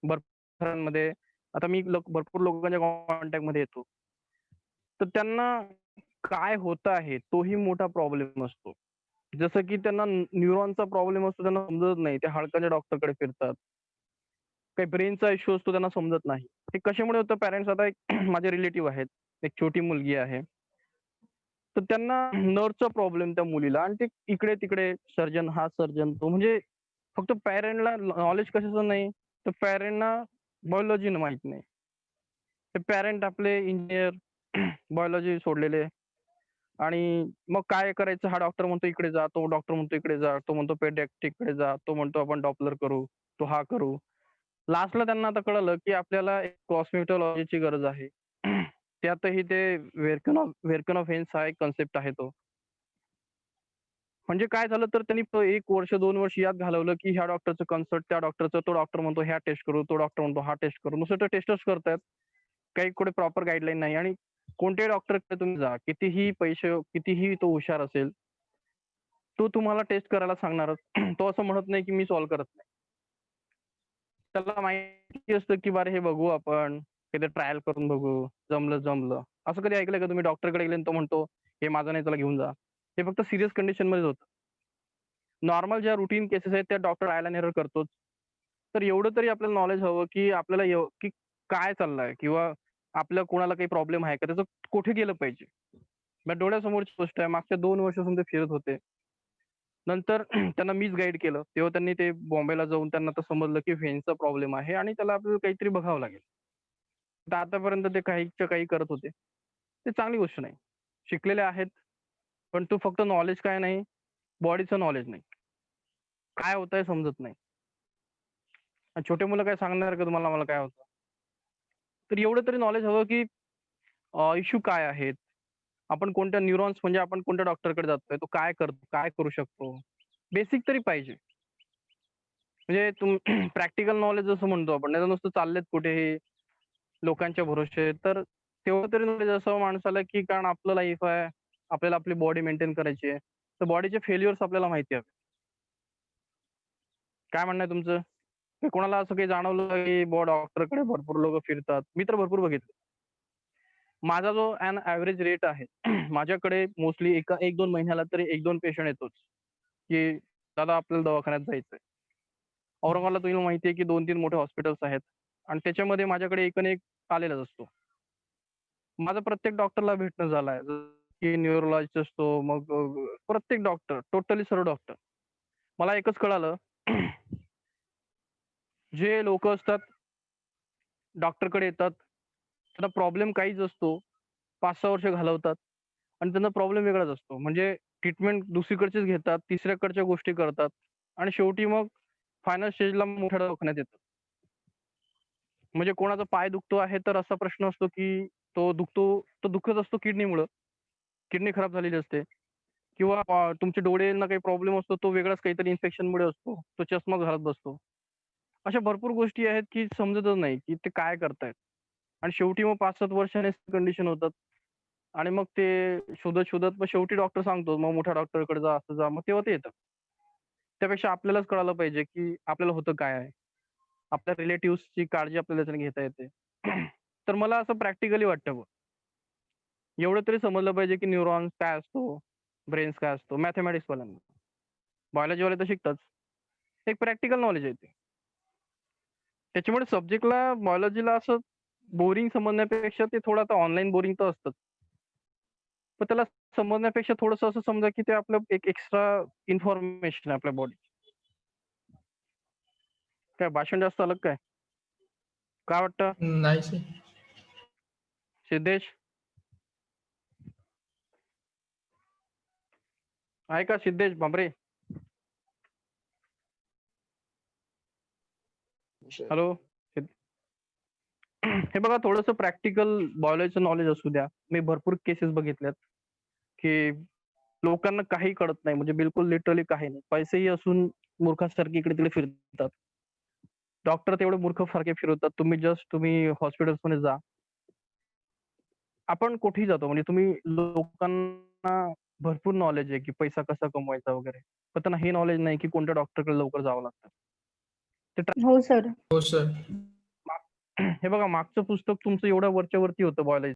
भरपूर आता मी भरपूर लोकांच्या कॉन्टॅक्टमध्ये येतो. तर त्यांना काय होत आहे तोही मोठा प्रॉब्लेम असतो. जसं की त्यांना न्यूरॉनचा प्रॉब्लेम असतो त्यांना समजत नाही. ते हाडकाच्या डॉक्टरकडे फिरतात. काही ब्रेनचा इश्यू असतो त्यांना समजत नाही. हे कशामुळे होतं पॅरेंट्स आता एक माझे रिलेटिव्ह आहेत. एक छोटी मुलगी आहे. तर त्यांना नर्व्हचा प्रॉब्लेम त्या मुलीला आणि ते इकडे-तिकडे सर्जन हा सर्जन तो म्हणजे फक्त पॅरेंटला नॉलेज कशाचं नाही, तर पॅरेंटना बायोलॉजी माहीत नाही. ते पॅरेंट आपले इंजिनिअर, बायोलॉजी सोडलेले आणि मग काय करायचं हा डॉक्टर म्हणतो इकडे जा, तो डॉक्टर म्हणतो इकडे जा, तो म्हणतो पेडियाट्रिककडे जा, तो म्हणतो आपण डॉपलर करू, तो हा करू. लास्टला त्यांना आता कळालं, की आपल्याला एक कॉस्मेटॉलॉजीची गरज आहे. त्यातही ते व्हेरकनॉफ हा एक कन्सेप्ट आहे तो. म्हणजे काय झालं तर त्यांनी 1 वर्ष, 2 वर्ष यात घालवलं, की ह्या डॉक्टरचं कन्सल्ट, त्या डॉक्टरचं, तो डॉक्टर म्हणतो ह्या टेस्ट करू, तो डॉक्टर म्हणतो हा टेस्ट करू. नुसतं ते टेस्टच करतायत. काही कुठे प्रॉपर गाईडलाईन नाही आणि कोणत्याही डॉक्टरकडे तुम्ही जा, कितीही पैसे, कितीही तो हुशार असेल, तो तुम्हाला टेस्ट करायला सांगणारच. तो असं म्हणत नाही, की मी सॉल्व्ह करत नाही. त्याला माहिती असतं, की बरं हे बघू आपण, एकदा ट्रायल करून बघू, जमलं, जमलं. असं कधी ऐकलंय का तुम्ही डॉक्टरकडे गेले आणि तो म्हणतो, "हे माझं नाही, त्याला घेऊन जा." हे फक्त सीरियस कंडिशनमध्येच होतं. नॉर्मल ज्या रूटीन केसेस आहेत त्या डॉक्टर ट्रायल एंड एरर करतोच. तर एवढं तरी आपल्याला नॉलेज हवं, की आपल्याला की काय चाललंय किंवा आपल्या कोणाला काही प्रॉब्लेम आहे का? त्याचं कुठे गेलं पाहिजे? माझ्या डोळ्यासमोरची गोष्ट आहे. मागच्या 2 वर्षापासून ते फिरत होते. नंतर त्यांना मीच गाईड केलं. तेव्हा त्यांनी ते बॉम्बेला जाऊन त्यांना तर समजलं, की व्हेन्सचा प्रॉब्लेम आहे आणि त्याला आपल्याला काहीतरी बघावं लागेल. तर आतापर्यंत ते काहीच्या काही करत होते. ते चांगली गोष्ट नाही. शिकलेले आहेत, पण तो फक्त नॉलेज काय नाही, बॉडीचं नॉलेज नाही. काय होतंय समजत नाही. आणि छोटे मुलं काय सांगणार का तुम्हाला मला काय होतं? तर एवढं तरी नॉलेज हवं, की इश्यू काय आहेत? आपण कोणत्या न्यूरॉन्स म्हणजे आपण कोणत्या डॉक्टरकडे जातोय, तो काय करतो, काय करू शकतो? बेसिक तरी पाहिजे. म्हणजे प्रॅक्टिकल नॉलेज जसं म्हणतो आपण, नाहीतर नुसतं चाललेत कुठेही लोकांच्या भरोश्यावर. तर तेवढं तरी नॉलेज असावं माणसाला, की कारण आपलं लाईफ आहे, आपल्याला आपली बॉडी मेंटेन करायची आहे. तर बॉडीचे फेल्युअर्स आपल्याला माहिती आहेत. काय म्हणणं आहे तुमचं? की कोणाला असं काही जाणवलं, की बुवा डॉक्टरकडे भरपूर लोकं फिरतात? मी तर भरपूर बघितलं. माझा जो एव्हरेज रेट आहे, माझ्याकडे मोस्टली 1-2 महिन्याला तरी 1-2 पेशंट येतोच, की दादा आपल्याला दवाखान्यात जायचंय. औरंगाबादला तुम्हाला माहिती आहे, की 2-3 मोठे हॉस्पिटल्स आहेत आणि त्याच्यामध्ये माझ्याकडे एक आणि एक आलेलाच असतो. माझं प्रत्येक डॉक्टरला भेटणं झालंय. जसं की न्यूरोलॉजिस्ट असतो, मग प्रत्येक डॉक्टर, टोटली सर्व डॉक्टर. मला एकच कळालं, जे लोकं असतात, डॉक्टरकडे येतात, त्यांना प्रॉब्लेम काहीच असतो. 5-6 वर्ष घालवतात आणि त्यांना प्रॉब्लेम वेगळाच असतो. म्हणजे ट्रीटमेंट दुसरीकडचीच घेतात, तिसऱ्याकडच्या गोष्टी करतात आणि शेवटी मग फायनल स्टेजला मोठ्या दवाखान्यात येतात. म्हणजे कोणाचा पाय दुखतो आहे, तर असा प्रश्न असतो, की तो दुखत असतो किडनीमुळं. किडनी खराब झालेली असते किंवा तुमचे डोळ्यांना काही प्रॉब्लेम असतो, तो वेगळाच काहीतरी इन्फेक्शनमुळे असतो. तो चष्मा घालत बसतो. अशा भरपूर गोष्टी आहेत, की समजतच नाही, की ते काय करतायत आणि शेवटी मग 5-7 वर्षाने कंडिशन होतात आणि मग ते शोधत-शोधत मग शेवटी डॉक्टर सांगतो, मग मोठ्या डॉक्टरकडे जा, असं जा. मग तेव्हा ते येतात. त्यापेक्षा आपल्यालाच कळायला पाहिजे, की आपल्याला होतं काय आहे? आपल्या रिलेटिव्हजची काळजी आपल्याला त्याच्याने घेता येते. तर मला असं प्रॅक्टिकली वाटतं बुवा. एवढं तरी समजलं पाहिजे, की न्यूरॉन्स काय असतो, ब्रेन्स काय असतो, मॅथेमॅटिक्सवाल्यांना. बायोलॉजीवाले तर शिकताच. एक प्रॅक्टिकल नॉलेज आहे ते. त्याच्यामुळे सब्जेक्टला बायोलॉजीला असं बोरिंग समजण्यापेक्षा ते थोडं आता ऑनलाईन बोरिंग तर असतंच. पण त्याला समजण्यापेक्षा थोडंसं असं समजा, की ते आपलं एक एक्स्ट्रा इन्फॉर्मेशन आहे आपल्या बॉडीची. काय भाषण जास्त आलं काय? काय वाटतं नाही सर. सिद्धेश? आहे का सिद्धेश भांबरे? हॅलो. हे बघा थोडंसं प्रॅक्टिकल बायोलॉजीचं नॉलेज असू द्या. मी भरपूर केसेस बघितल्यात की लोकांना काही कळत नाही, म्हणजे बिलकुल लिटरली काही नाही. पैसेही असून मूर्खासारखे इकडे तिकडे फिरतात. डॉक्टर तेवढे मूर्खासारखे फिरवतात. तुम्ही हॉस्पिटल्समध्ये जा. आपण कुठेही जातो, म्हणजे तुम्ही लोकांना भरपूर नॉलेज आहे की पैसा कसा कमवायचा वगैरे. पण त्यांना हे नॉलेज नाही की कोणत्या डॉक्टरकडे लवकर जावं लागतं. हो सर. हो सर. हे बघा मागचं पुस्तक तुमचं एवढं वरच्या वरती होतं बायोलॉजी.